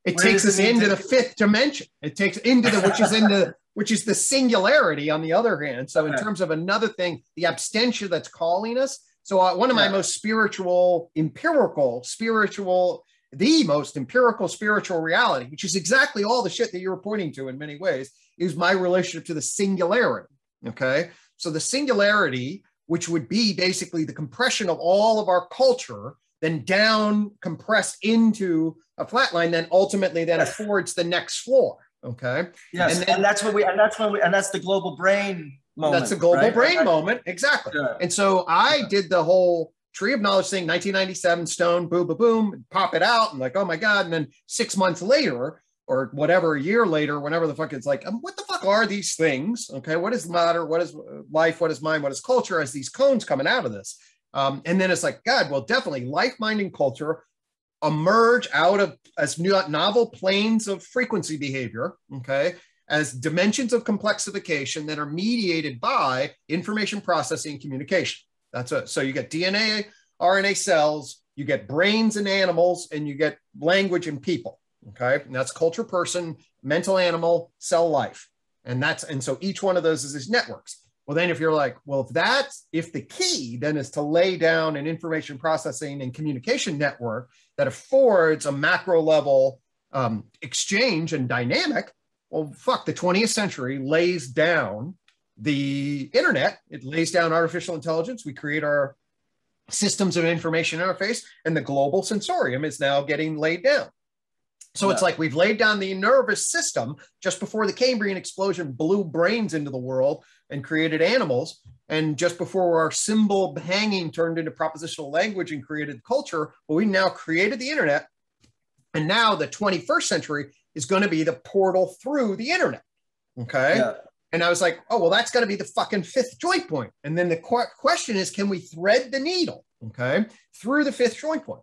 It takes us into the fifth dimension. It takes into which is the singularity on the other hand. So in terms of another thing, the abstention that's calling us. So one of my most the most empirical spiritual reality, which is exactly all the shit that you're pointing to in many ways, is my relationship to the singularity. Okay. So the singularity, which would be basically the compression of all of our culture, then down compressed into a flat line, then ultimately then affords the next floor. Okay. Yes. And that's the global brain moment. That's the global brain moment. Exactly. Yeah. And so I did the whole Tree of Knowledge thing, 1997, stone, boom, boom, boom, pop it out. And like, oh my God. And then 6 months later, or whatever, a year later, whenever the fuck it's like, what the fuck are these things? Okay. What is matter? What is life? What is mind? What is culture? As these cones coming out of this. And then it's like, God, well, definitely life, mind, and culture emerge out of as novel planes of frequency behavior, okay, as dimensions of complexification that are mediated by information processing and communication. That's it. So you get DNA, RNA cells, you get brains in animals, and you get language in people, okay? And that's culture, person, mental animal, cell, life. And so each one of those is these networks. Well, then if you're like, well, if the key then is to lay down an information processing and communication network that affords a macro level exchange and dynamic, well, fuck, the 20th century lays down the internet. It lays down artificial intelligence. We create our systems of information interface, and the global sensorium is now getting laid down. So it's like we've laid down the nervous system just before the Cambrian explosion blew brains into the world and created animals. And just before our symbol hanging turned into propositional language and created culture, well, we now created the internet. And now the 21st century is going to be the portal through the internet. Okay. Yeah. And I was like, oh, well, that's got to be the fucking fifth joint point. And then the question is, can we thread the needle, okay, through the fifth joint point?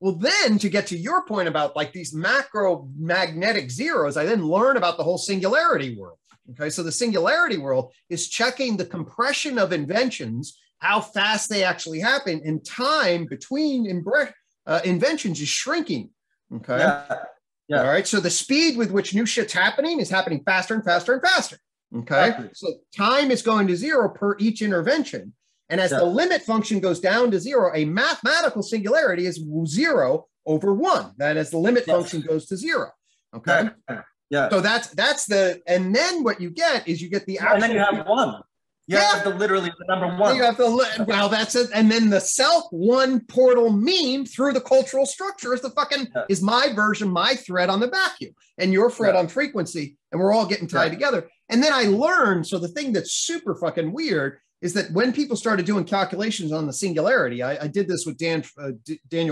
Well, then to get to your point about like these macro magnetic zeros, I then learn about the whole singularity world. Okay, so the singularity world is checking the compression of inventions, how fast they actually happen, and time between inventions is shrinking. Okay. All right. So the speed with which new shit's happening is happening faster and faster and faster. Okay. Exactly. So time is going to 0 per each intervention. And as the limit function goes down to 0, a mathematical singularity is 0 over 1. That as the limit function goes to 0. Okay. Yeah. So that's the, and then what you get is you get the actual. And then you have 1. You have literally the number 1. You have the, well, that's it. And then the self one portal meme through the cultural structure is the fucking, is my version, my thread on the vacuum and your thread on frequency. And we're all getting tied together. And then I learned, so the thing that's super fucking weird is that when people started doing calculations on the singularity, I did this with Daniel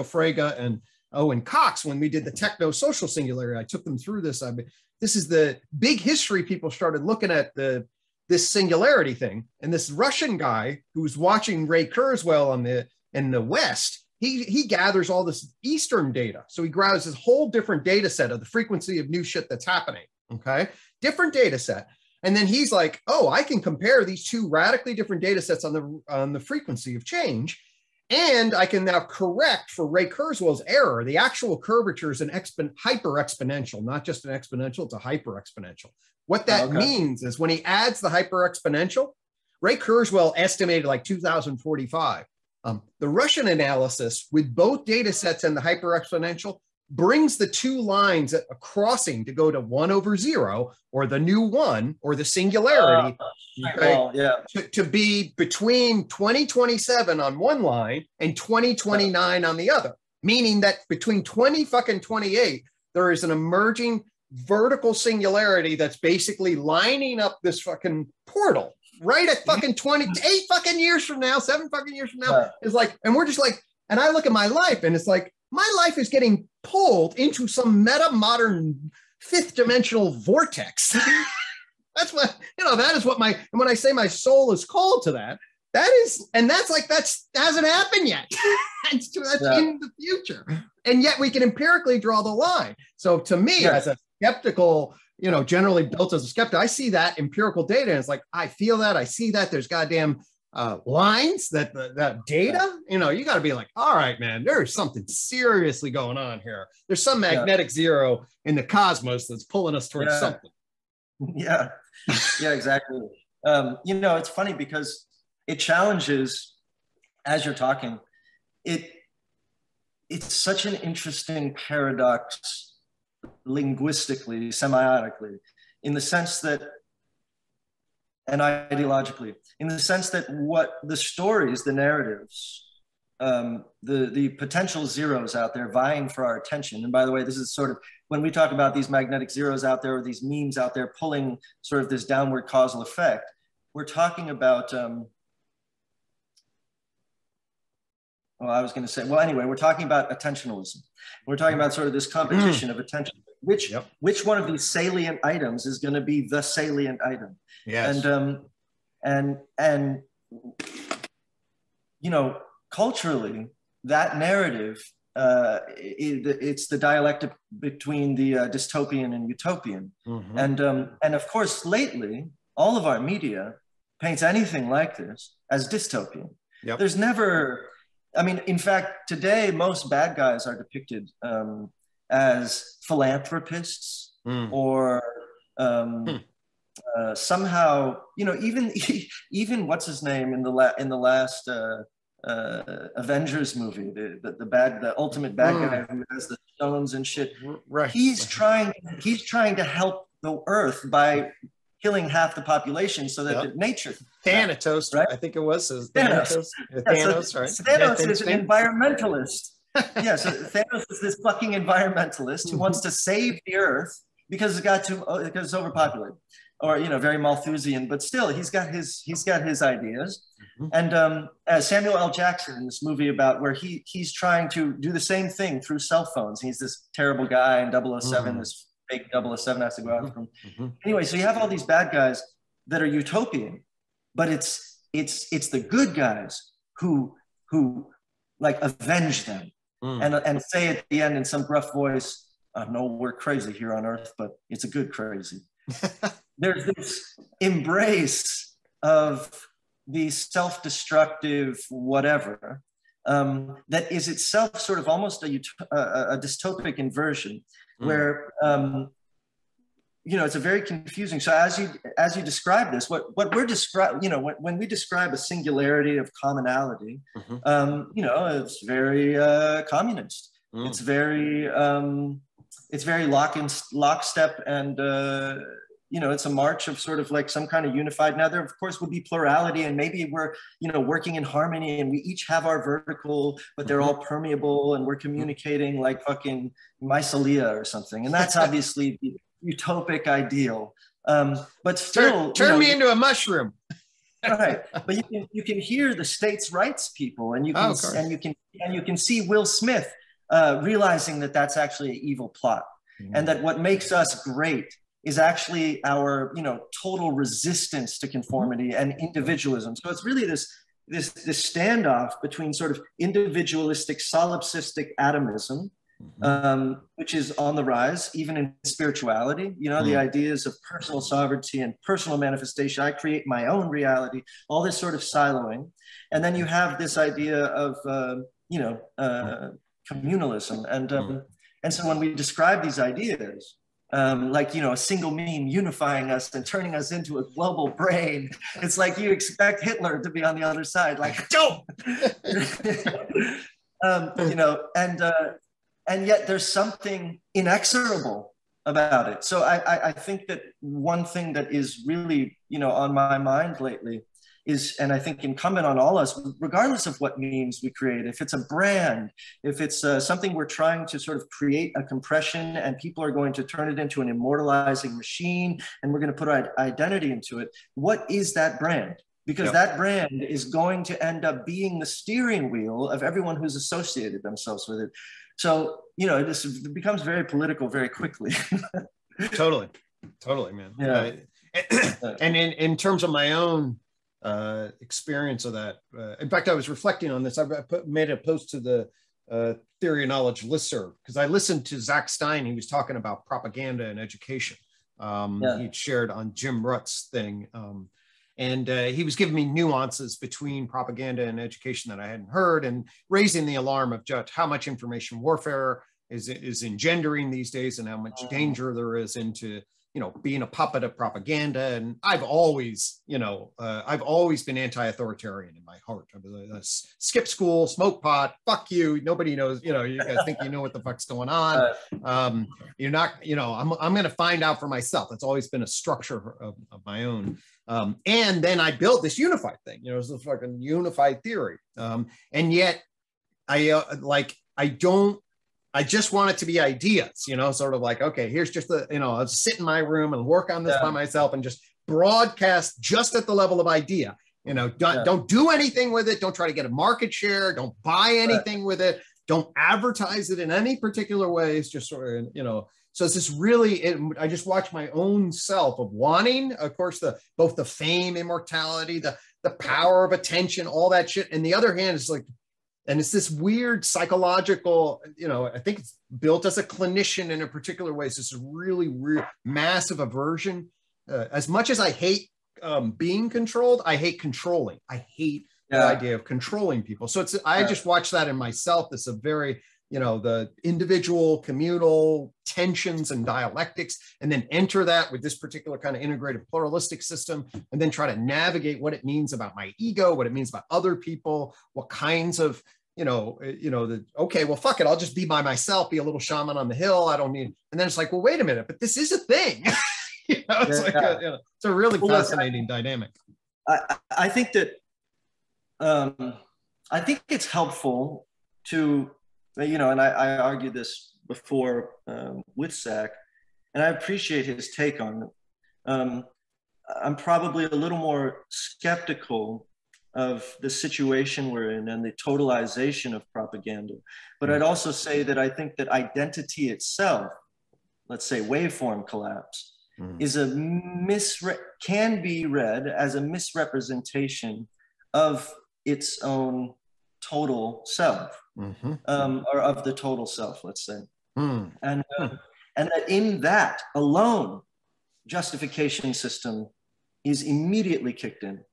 Frege and Owen Cox when we did the techno-social singularity. I took them through this. This is the big history people started looking at this singularity thing. And this Russian guy who's watching Ray Kurzweil in the West, he gathers all this Eastern data. So he grabs this whole different data set of the frequency of new shit that's happening, okay? Different data set. And then he's like, oh, I can compare these two radically different data sets on the frequency of change. And I can now correct for Ray Kurzweil's error. The actual curvature is an hyper-exponential, not just an exponential, it's a hyper-exponential. What that means is when he adds the hyper-exponential, Ray Kurzweil estimated like 2045. The Russian analysis with both data sets and the hyper-exponential brings the two lines at a crossing to go to 1 over 0, or the new 1, or the singularity, to be between 2027 on one line and 2029 on the other. Meaning that between 2028, there is an emerging vertical singularity that's basically lining up this fucking portal right at fucking 8 fucking years from now, 7 fucking years from now. It's like, and we're just like, and I look at my life and it's like, my life is getting pulled into some meta-modern 5th dimensional vortex. That's what, that is what and when I say my soul is called to that hasn't happened yet. that's in the future. And yet we can empirically draw the line. So to me, as a skeptical, generally built as a skeptic, I see that empirical data and it's like, I feel that, I see that, there's goddamn lines that data, you got to be like, all right, man, there's something seriously going on here. There's some magnetic zero in the cosmos that's pulling us towards something. Yeah, exactly. It's funny because it challenges, as you're talking, it's such an interesting paradox linguistically, semiotically, in the sense that, and ideologically, in the sense that what the stories, the narratives, the potential zeros out there vying for our attention. And by the way, this is sort of, when we talk about these magnetic zeros out there, or these memes out there pulling sort of this downward causal effect, we're talking about, we're talking about attentionalism. We're talking about sort of this competition of attention. Which one of these salient items is going to be the salient item? Yes. And culturally, that narrative, it's the dialectic between the dystopian and utopian. And of course, lately, all of our media paints anything like this as dystopian. There's never, in fact, today, most bad guys are depicted as philanthropists or somehow, even what's his name in the last Avengers movie, the ultimate bad guy who has the stones and shit. Right. He's trying to help the Earth by killing half the population so that the nature. Thanatos, right? I think it was Thanos. Thanos, right? Thanos is an environmentalist. So Thanos is this fucking environmentalist who wants to save the Earth because it's overpopulated, or very Malthusian, but still he's got his ideas. And Samuel L. Jackson in this movie about where he's trying to do the same thing through cell phones. He's this terrible guy in 007, this fake 007 has to go after him. Anyway, so you have all these bad guys that are utopian, but it's the good guys who like avenge them and say at the end in some gruff voice, no, we're crazy here on Earth, but it's a good crazy. There's this embrace of the self-destructive whatever that is itself sort of almost a dystopic inversion where it's a very confusing. So as you describe this, what we're describing, when we describe a singularity of commonality, it's very communist. It's very lockstep, and it's a march of sort of like some kind of unified. Now there of course would be plurality, and maybe we're working in harmony, and we each have our vertical, but they're all permeable, and we're communicating like fucking mycelia or something, and that's obviously the utopic ideal. But still, turn me into a mushroom. Right, but you can hear the states' rights people, and you can see Will Smith realizing that that's actually an evil plot, and that what makes us great is actually our total resistance to conformity and individualism. So it's really this standoff between sort of individualistic solipsistic atomism, which is on the rise even in spirituality. The ideas of personal sovereignty and personal manifestation. I create my own reality, all this sort of siloing. And then you have this idea of communalism, and so when we describe these ideas, a single meme unifying us and turning us into a global brain, it's like you expect Hitler to be on the other side, like don't. And yet there's something inexorable about it. So I think that one thing that is really on my mind lately is, and I think incumbent on all us, regardless of what memes we create, if it's a brand, if it's something we're trying to sort of create a compression and people are going to turn it into an immortalizing machine and we're going to put our identity into it, what is that brand? Because that brand is going to end up being the steering wheel of everyone who's associated themselves with it. So, it becomes very political very quickly. Totally, man. Yeah. And in terms of my own experience of that. In fact, I was reflecting on this. I made a post to the Theory of Knowledge listserv because I listened to Zach Stein. He was talking about propaganda and education. He'd shared on Jim Rutt's thing. And he was giving me nuances between propaganda and education that I hadn't heard, and raising the alarm of just how much information warfare is engendering these days, and how much danger there is into being a puppet of propaganda. And I've always been anti-authoritarian in my heart. I skip school, smoke pot, fuck you. Nobody knows, you guys think you know what the fuck's going on. You're not, I'm going to find out for myself. That's always been a structure of my own. And then I built this unified thing, it's a fucking unified theory. And yet I just want it to be ideas, sort of like, okay, here's just I'll sit in my room and work on this by myself and just broadcast just at the level of idea. Don't do anything with it. Don't try to get a market share. Don't buy anything with it. Don't advertise it in any particular ways. Just sort of, so it's this really, I just watch my own self of wanting, of course, both the fame, immortality, the power of attention, all that shit. And the other hand is like, and it's this weird psychological, I think it's built as a clinician in a particular way. So it's a really massive aversion. As much as I hate being controlled, I hate controlling. I hate the idea of controlling people. So I just watch that in myself. This is a very, the individual communal tensions and dialectics, and then enter that with this particular kind of integrated pluralistic system, and then try to navigate what it means about my ego, what it means about other people, what kinds of, okay, well, fuck it. I'll just be by myself, be a little shaman on the hill. I don't need, and then it's like, well, wait a minute, but this is a thing. It's a really fascinating dynamic. I think that, I think it's helpful to, and I argued this before with Zach, and I appreciate his take on it. I'm probably a little more skeptical of the situation we're in and the totalization of propaganda. But I'd also say that I think that identity itself, let's say waveform collapse, is can be read as a misrepresentation of its own total self, or of the total self, let's say. And that in that alone, justification system is immediately kicked in,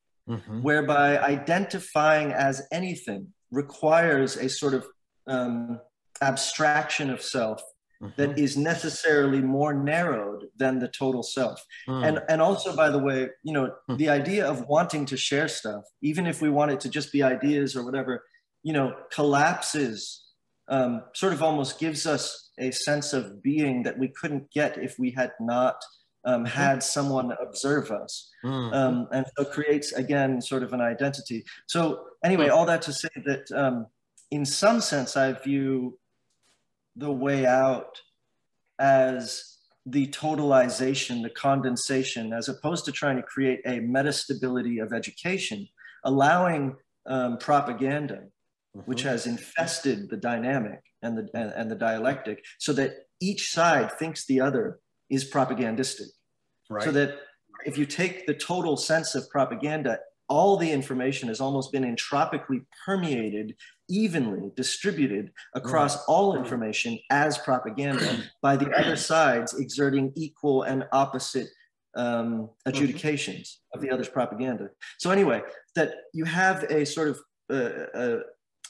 whereby identifying as anything requires a sort of abstraction of self that is necessarily more narrowed than the total self. Mm. And also, by the way, you know, the idea of wanting to share stuff, even if we want it to just be ideas or whatever, you know, collapses, sort of almost gives us a sense of being that we couldn't get if we had not had someone observe us. And so creates, again, sort of an identity. So anyway, all that to say that in some sense, I view the way out as the totalization, the condensation, as opposed to trying to create a metastability of education, allowing propaganda, which has infested the dynamic and the dialectic, so that each side thinks the other is propagandistic. Right. So that if you take the total sense of propaganda, all the information has almost been entropically permeated, evenly distributed across all information as propaganda by the other sides exerting equal and opposite adjudications of the other's propaganda. So anyway, that you have a sort of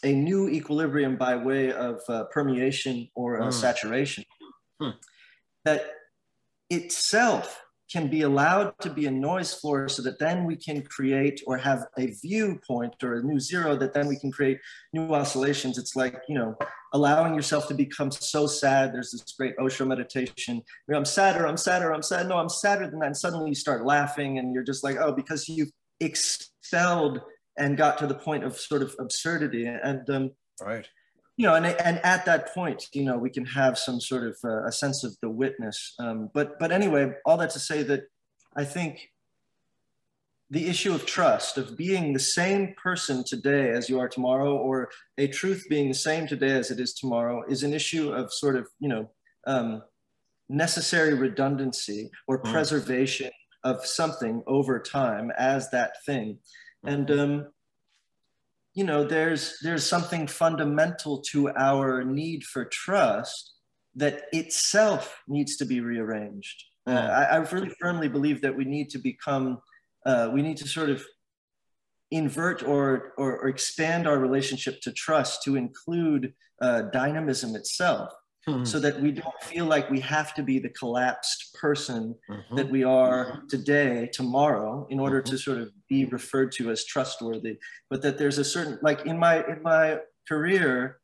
a new equilibrium by way of permeation or saturation that itself can be allowed to be a noise floor, so that then we can create or have a viewpoint or a new zero, that then we can create new oscillations. It's like, you know, allowing yourself to become so sad. There's this great Osho meditation. You know, I'm sadder, I'm sadder, I'm sad. No, I'm sadder than that. And suddenly you start laughing and you're just like, oh, because you've expelled and got to the point of sort of absurdity. And right. You know, and at that point, you know, we can have some sort of a sense of the witness. But anyway, all that to say that I think the issue of trust, of being the same person today as you are tomorrow, or a truth being the same today as it is tomorrow, is an issue of sort of, you know, necessary redundancy or preservation of something over time as that thing. And you know, there's something fundamental to our need for trust that itself needs to be rearranged. I really firmly believe that we need to become, we need to sort of invert or expand our relationship to trust to include dynamism itself, so that we don't feel like we have to be the collapsed person that we are today, tomorrow, in order to sort of be referred to as trustworthy. But that there's a certain, like in my career,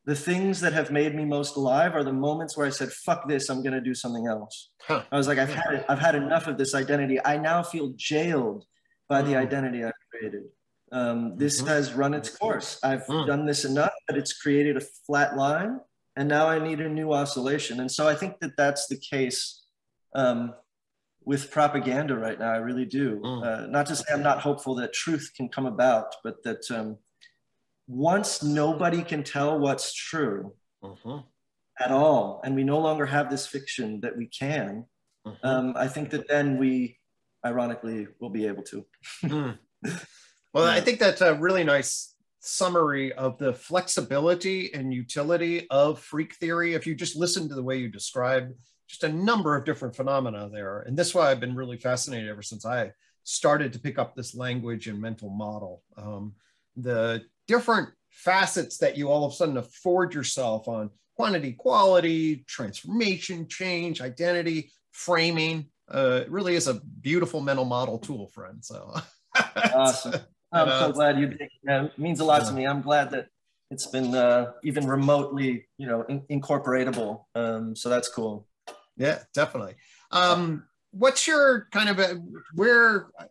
the things that have made me most alive are the moments where I said, fuck this, I'm going to do something else. I was like, I've had enough of this identity. I now feel jailed by the identity I've created. This has run its course. I've done this enough that it's created a flat line. And now I need a new oscillation. And so I think that that's the case with propaganda right now. I really do. Not to say I'm not hopeful that truth can come about, but that once nobody can tell what's true at all, and we no longer have this fiction that we can, I think that then we, ironically, will be able to. Well, I think that's a really nice summary of the flexibility and utility of freak theory. If you just listen to the way you describe just a number of different phenomena there. And this is why I've been really fascinated ever since I started to pick up this language and mental model. The different facets that you all of a sudden afford yourself on quantity, quality, transformation, change, identity, framing. It really is a beautiful mental model tool, friend. So awesome. I'm so glad you did. It means a lot to me. I'm glad that it's been even remotely, you know, incorporatable. So that's cool. Yeah, definitely. What's your kind of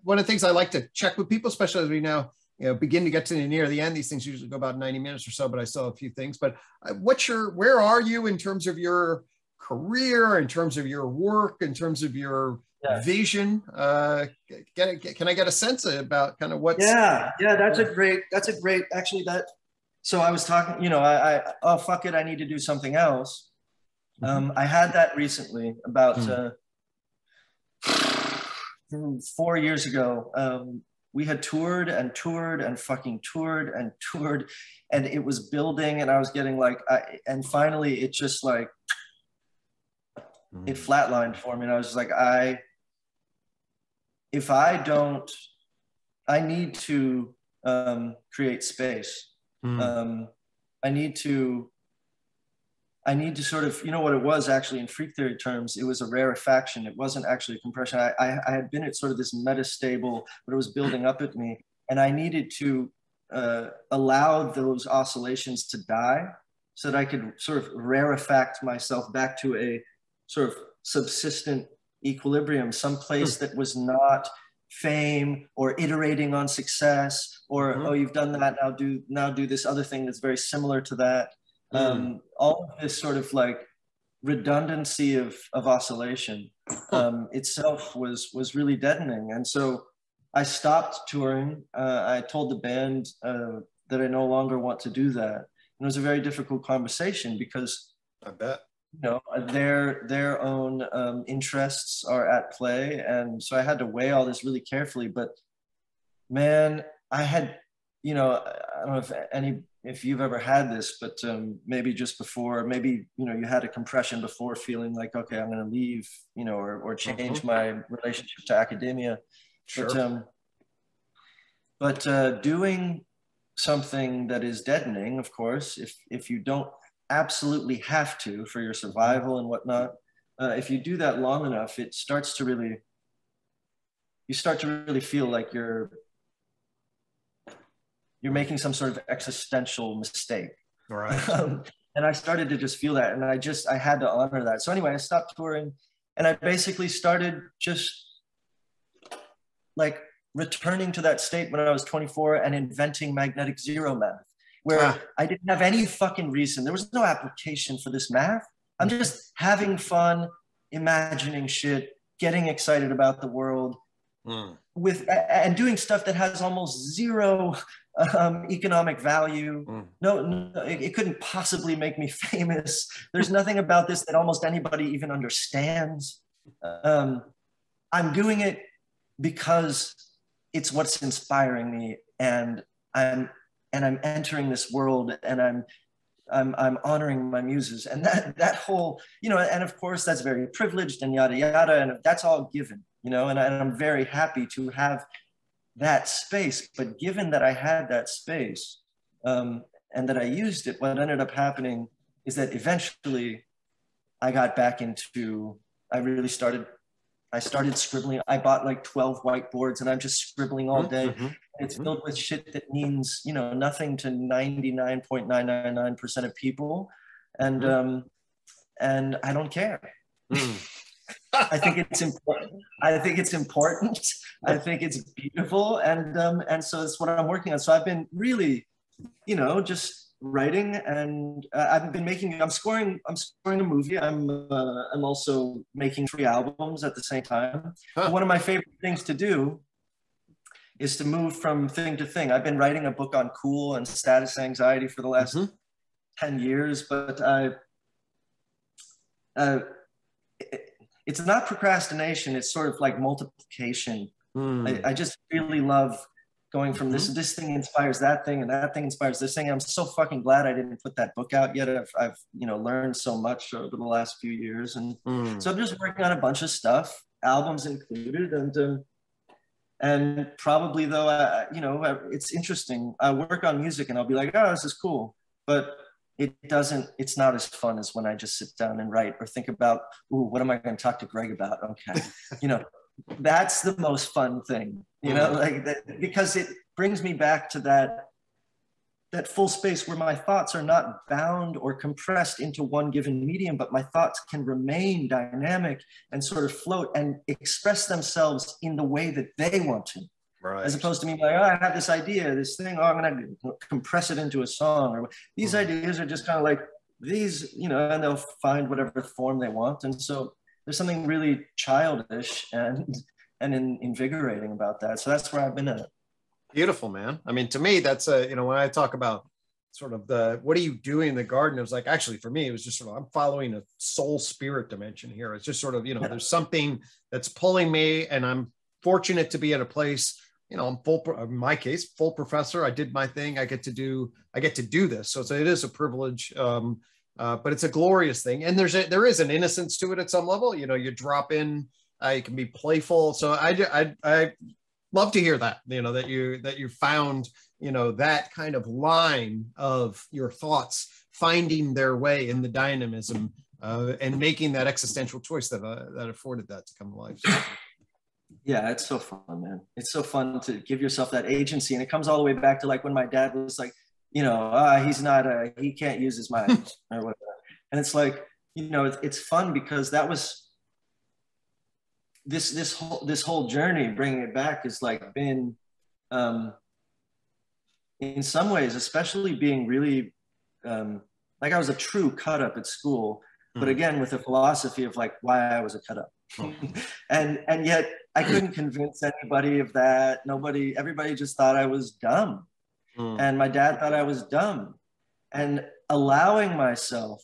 one of the things I like to check with people, especially as we now, you know, begin to get to near the end. These things usually go about 90 minutes or so, but I still have a few things. But where are you in terms of your career, in terms of your work, in terms of your vision? Can I get a sense about kind of what's... That's a great, actually so I was talking, you know, oh, fuck it, I need to do something else. I had that recently about 4 years ago. We had toured and fucking toured, and it was building, and I was getting like, and finally it just like, it flatlined for me. And I was just like, I need to create space. I need to I need to sort of, you know what it was actually in freak theory terms, it was a rarefaction. It wasn't actually a compression. I had been at sort of this metastable, but it was building up at me. And I needed to allow those oscillations to die so that I could sort of rarefact myself back to a sort of subsistent equilibrium, some place that was not fame or iterating on success or, oh, you've done that, now do this other thing that's very similar to that. All of this sort of like redundancy of oscillation itself was really deadening. And so I stopped touring. I told the band that I no longer want to do that. And it was a very difficult conversation because I bet, you know, their own interests are at play. And so I had to weigh all this really carefully. But man, I had, you know, I don't know if you've ever had this, but maybe just before, maybe, you know, you had a compression before feeling like, okay, I'm going to leave, you know, or change my relationship to academia. Sure. But doing something that is deadening, of course, if you don't absolutely have to for your survival and whatnot, if you do that long enough, you start to really feel like you're making some sort of existential mistake. Right. And I started to just feel that, and I had to honor that. So anyway, I stopped touring, and I basically started just like returning to that state when I was 24 and inventing magnetic zero math, where I didn't have any fucking reason. There was no application for this math. I'm just having fun, imagining shit, getting excited about the world, and doing stuff that has almost zero economic value. No, it couldn't possibly make me famous. There's nothing about this that almost anybody even understands. I'm doing it because it's what's inspiring me, and I'm entering this world, and I'm honoring my muses, and that whole, you know, and of course that's very privileged and yada yada, and that's all given, you know, and I'm very happy to have that space. But given that I had that space and that I used it, what ended up happening is that eventually I got back into, I started scribbling. I bought like 12 whiteboards, and I'm just scribbling all day. It's filled with shit that means, you know, nothing to 99.999% of people. And I don't care. I think it's important. I think it's important. I think it's beautiful. And so that's what I'm working on. So I've been really, you know, just writing, and I'm scoring a movie. I'm also making 3 albums at the same time. One of my favorite things to do is to move from thing to thing. I've been writing a book on cool and status anxiety for the last 10 years, but it's not procrastination. It's sort of like multiplication. I just really love going from this thing inspires that thing, and that thing inspires this thing. I'm so fucking glad I didn't put that book out yet. I've you know, learned so much over the last few years, and so I'm just working on a bunch of stuff, albums included, and probably though, you know, it's interesting. I work on music and I'll be like, oh, this is cool, but it's not as fun as when I just sit down and write or think about, ooh, what am I going to talk to Greg about? Okay, you know. That's the most fun thing, you know, like that, because it brings me back to that full space where my thoughts are not bound or compressed into one given medium, but my thoughts can remain dynamic and sort of float and express themselves in the way that they want to. Right. As opposed to me like, oh, I have this idea, this thing, oh, I'm going to compress it into a song. Or these ideas are just kind of like these, you know, and they'll find whatever form they want. And so there's something really childish and invigorating about that. So that's where I've been at. Beautiful, man. I mean, to me, that's you know, when I talk about sort of what are you doing in the garden? It was like, actually for me, it was just sort of, I'm following a soul spirit dimension here. It's just sort of, you know, there's something that's pulling me, and I'm fortunate to be at a place, you know, I'm in my case, full professor. I did my thing. I get to do this. So it is a privilege. But it's a glorious thing, and there is an innocence to it at some level. You know, you drop in, you can be playful. So I love to hear that. You know, that you found, you know, that kind of line of your thoughts finding their way in the dynamism and making that existential choice that afforded that to come to life. So. Yeah, it's so fun, man. It's so fun to give yourself that agency. And it comes all the way back to like when my dad was like, you know, he can't use his mind or whatever. And it's like, you know, it's fun because that was this whole journey, bringing it back, has like been, in some ways, especially being really, like I was a true cut up at school, but again, with a philosophy of like why I was a cut up. and yet I couldn't convince anybody of that. Everybody just thought I was dumb. And my dad thought I was dumb. And allowing myself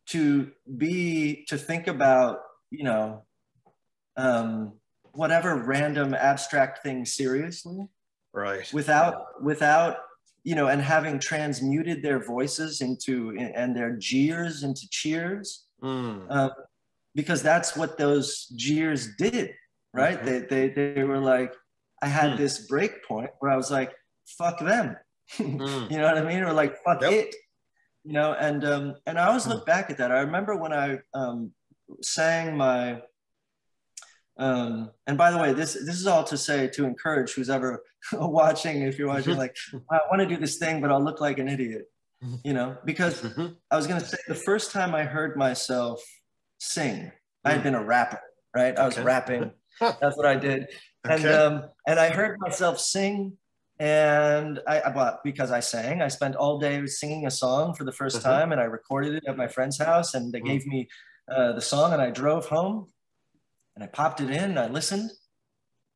to think about, you know, whatever random abstract thing seriously, right? Without, you know, and having transmuted their voices and their jeers into cheers, because that's what those jeers did, right? They were like, I had this break point where I was like, fuck them, you know what I mean? Or like, fuck it, you know? And I always look back at that. I remember when I sang my, and by the way, this is all to say, to encourage who's ever watching, if you're watching, like, I want to do this thing, but I'll look like an idiot, you know, because I was going to say the first time I heard myself sing, I had been a rapper, right? I was rapping. That's what I did. And I heard myself sing, and because I sang, I spent all day singing a song for the first time, and I recorded it at my friend's house, and they gave me the song, and I drove home. And I popped it in, and I listened,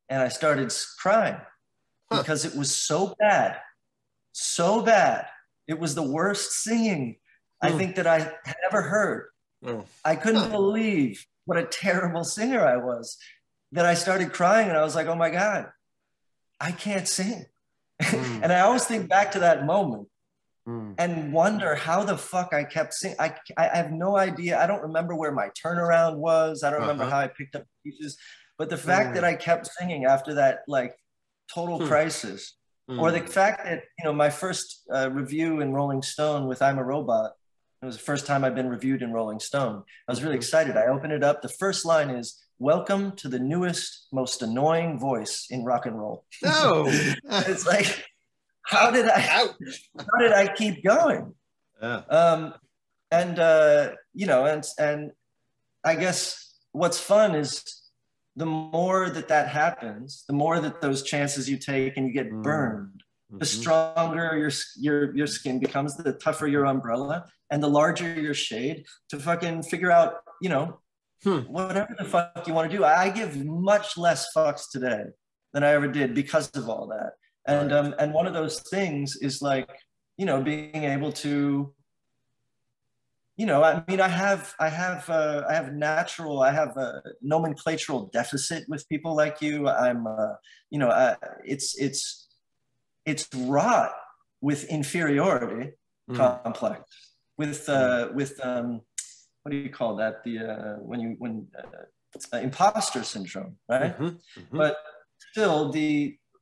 and I started crying because it was so bad, so bad. It was the worst singing I think that I had ever heard. I couldn't believe what a terrible singer I was, that I started crying, and I was like, oh my God, I can't sing. And I always think back to that moment and wonder how the fuck I kept singing. I have no idea. I don't remember where my turnaround was. I don't remember how I picked up pieces. But the fact that I kept singing after that, like, total crisis, or the fact that, you know, my first review in Rolling Stone with I'm a Robot, it was the first time I've been reviewed in Rolling Stone. I was really excited. I opened it up. The first line is, "Welcome to the newest, most annoying voice in rock and roll." No. It's like, how did I keep going? You know, and I guess what's fun is the more that happens, the more that those chances you take and you get burned, the stronger your skin becomes, the tougher your umbrella, and the larger your shade to fucking figure out, you know, whatever the fuck you want to do. I give much less fucks today than I ever did because of all that. And one of those things is like, you know, being able to, you know, I mean, I have a nomenclatural deficit with people like you. I'm, you know, it's wrought with inferiority complex, with what do you call that? When imposter syndrome, right? But still,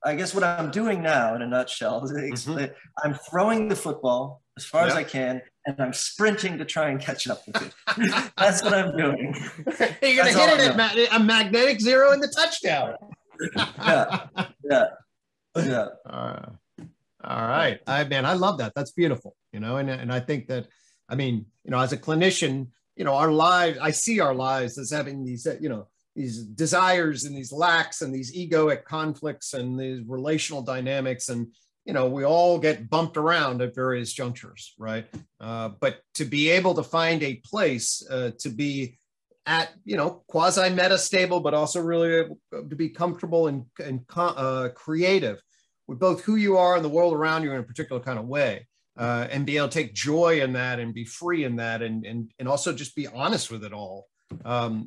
I guess what I'm doing now, in a nutshell, is I'm throwing the football as far as I can, and I'm sprinting to try and catch up with it. That's what I'm doing. You're going to hit it at a magnetic zero in the touchdown. Yeah. All right. Man, I love that. That's beautiful, you know, and I think that, I mean, you know, as a clinician, you know, I see our lives as having these, you know, these desires and these lacks and these egoic conflicts and these relational dynamics. And, you know, we all get bumped around at various junctures, right? But to be able to find a place to be at, you know, quasi-meta stable, but also really able to be comfortable and creative with both who you are and the world around you in a particular kind of way. And be able to take joy in that and be free in that and also just be honest with it all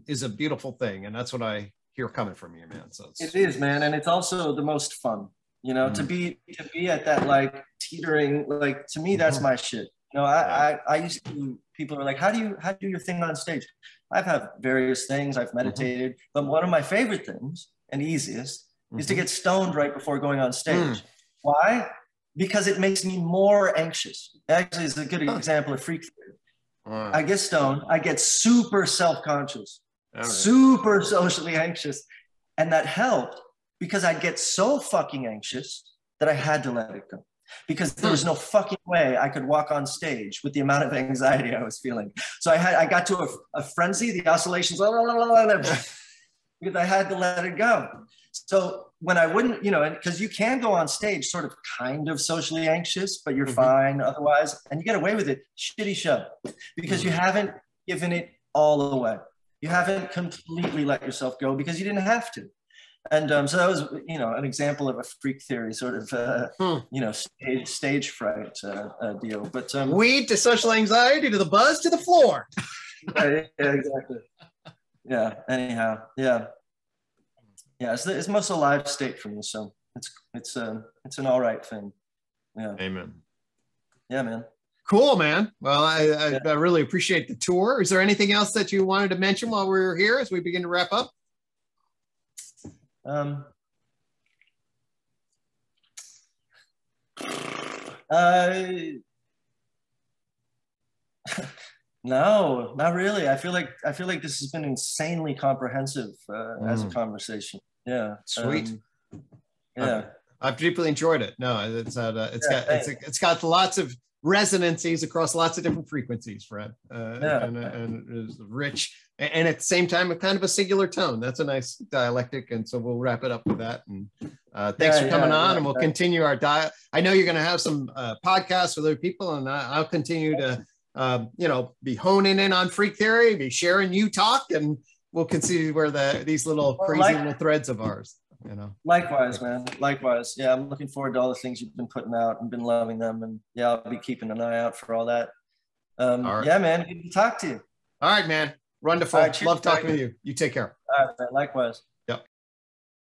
is a beautiful thing. And that's what I hear coming from you, man. So it is, man. And it's also the most fun, you know, to be at that, like, teetering, like, to me, that's my shit. You know, I used to, people are like, how do you do your thing on stage? I've had various things, I've meditated, but one of my favorite things and easiest is to get stoned right before going on stage. Why? because it makes me more anxious. Actually, it's a good example of FreQ theory. I get stoned, I get super self-conscious, super socially anxious. And that helped because I'd get so fucking anxious that I had to let it go. Because there was no fucking way I could walk on stage with the amount of anxiety I was feeling. So I got to a frenzy, the oscillations, because I had to let it go. So when I wouldn't, you know, because you can go on stage sort of kind of socially anxious, but you're fine otherwise, and you get away with it, shitty show, because you haven't given it all away. You haven't completely let yourself go because you didn't have to. And so that was, you know, an example of a FreQ theory sort of, you know, stage fright deal. But weed to social anxiety to the buzz to the floor. Yeah, exactly. Yeah. Anyhow, yeah. It's the most alive state for me, so it's an all right thing. Yeah. Amen. Yeah, man. Cool, man. Well, I really appreciate the tour. Is there anything else that you wanted to mention while we were here as we begin to wrap up? No, not really. I feel like this has been insanely comprehensive as a conversation. Yeah. Sweet. Yeah. I've deeply enjoyed it. No, it's got lots of resonancies across lots of different frequencies, Fred. And it's rich, and at the same time, a kind of a singular tone. That's a nice dialectic, and so we'll wrap it up with that. And thanks for coming on, and we'll continue our dialogue. I know you're going to have some podcasts with other people, and I'll continue to you know, be honing in on FreQ theory, be sharing UTOK, and we'll consider where these little crazy little threads of ours. You know. Likewise, man. Likewise. Yeah, I'm looking forward to all the things you've been putting out and been loving them. And yeah, I'll be keeping an eye out for all that. Right. Yeah, man. Good to talk to you. All right, man. Wonderful. Right, cheers, Love talking with you. You take care. All right, man. Likewise.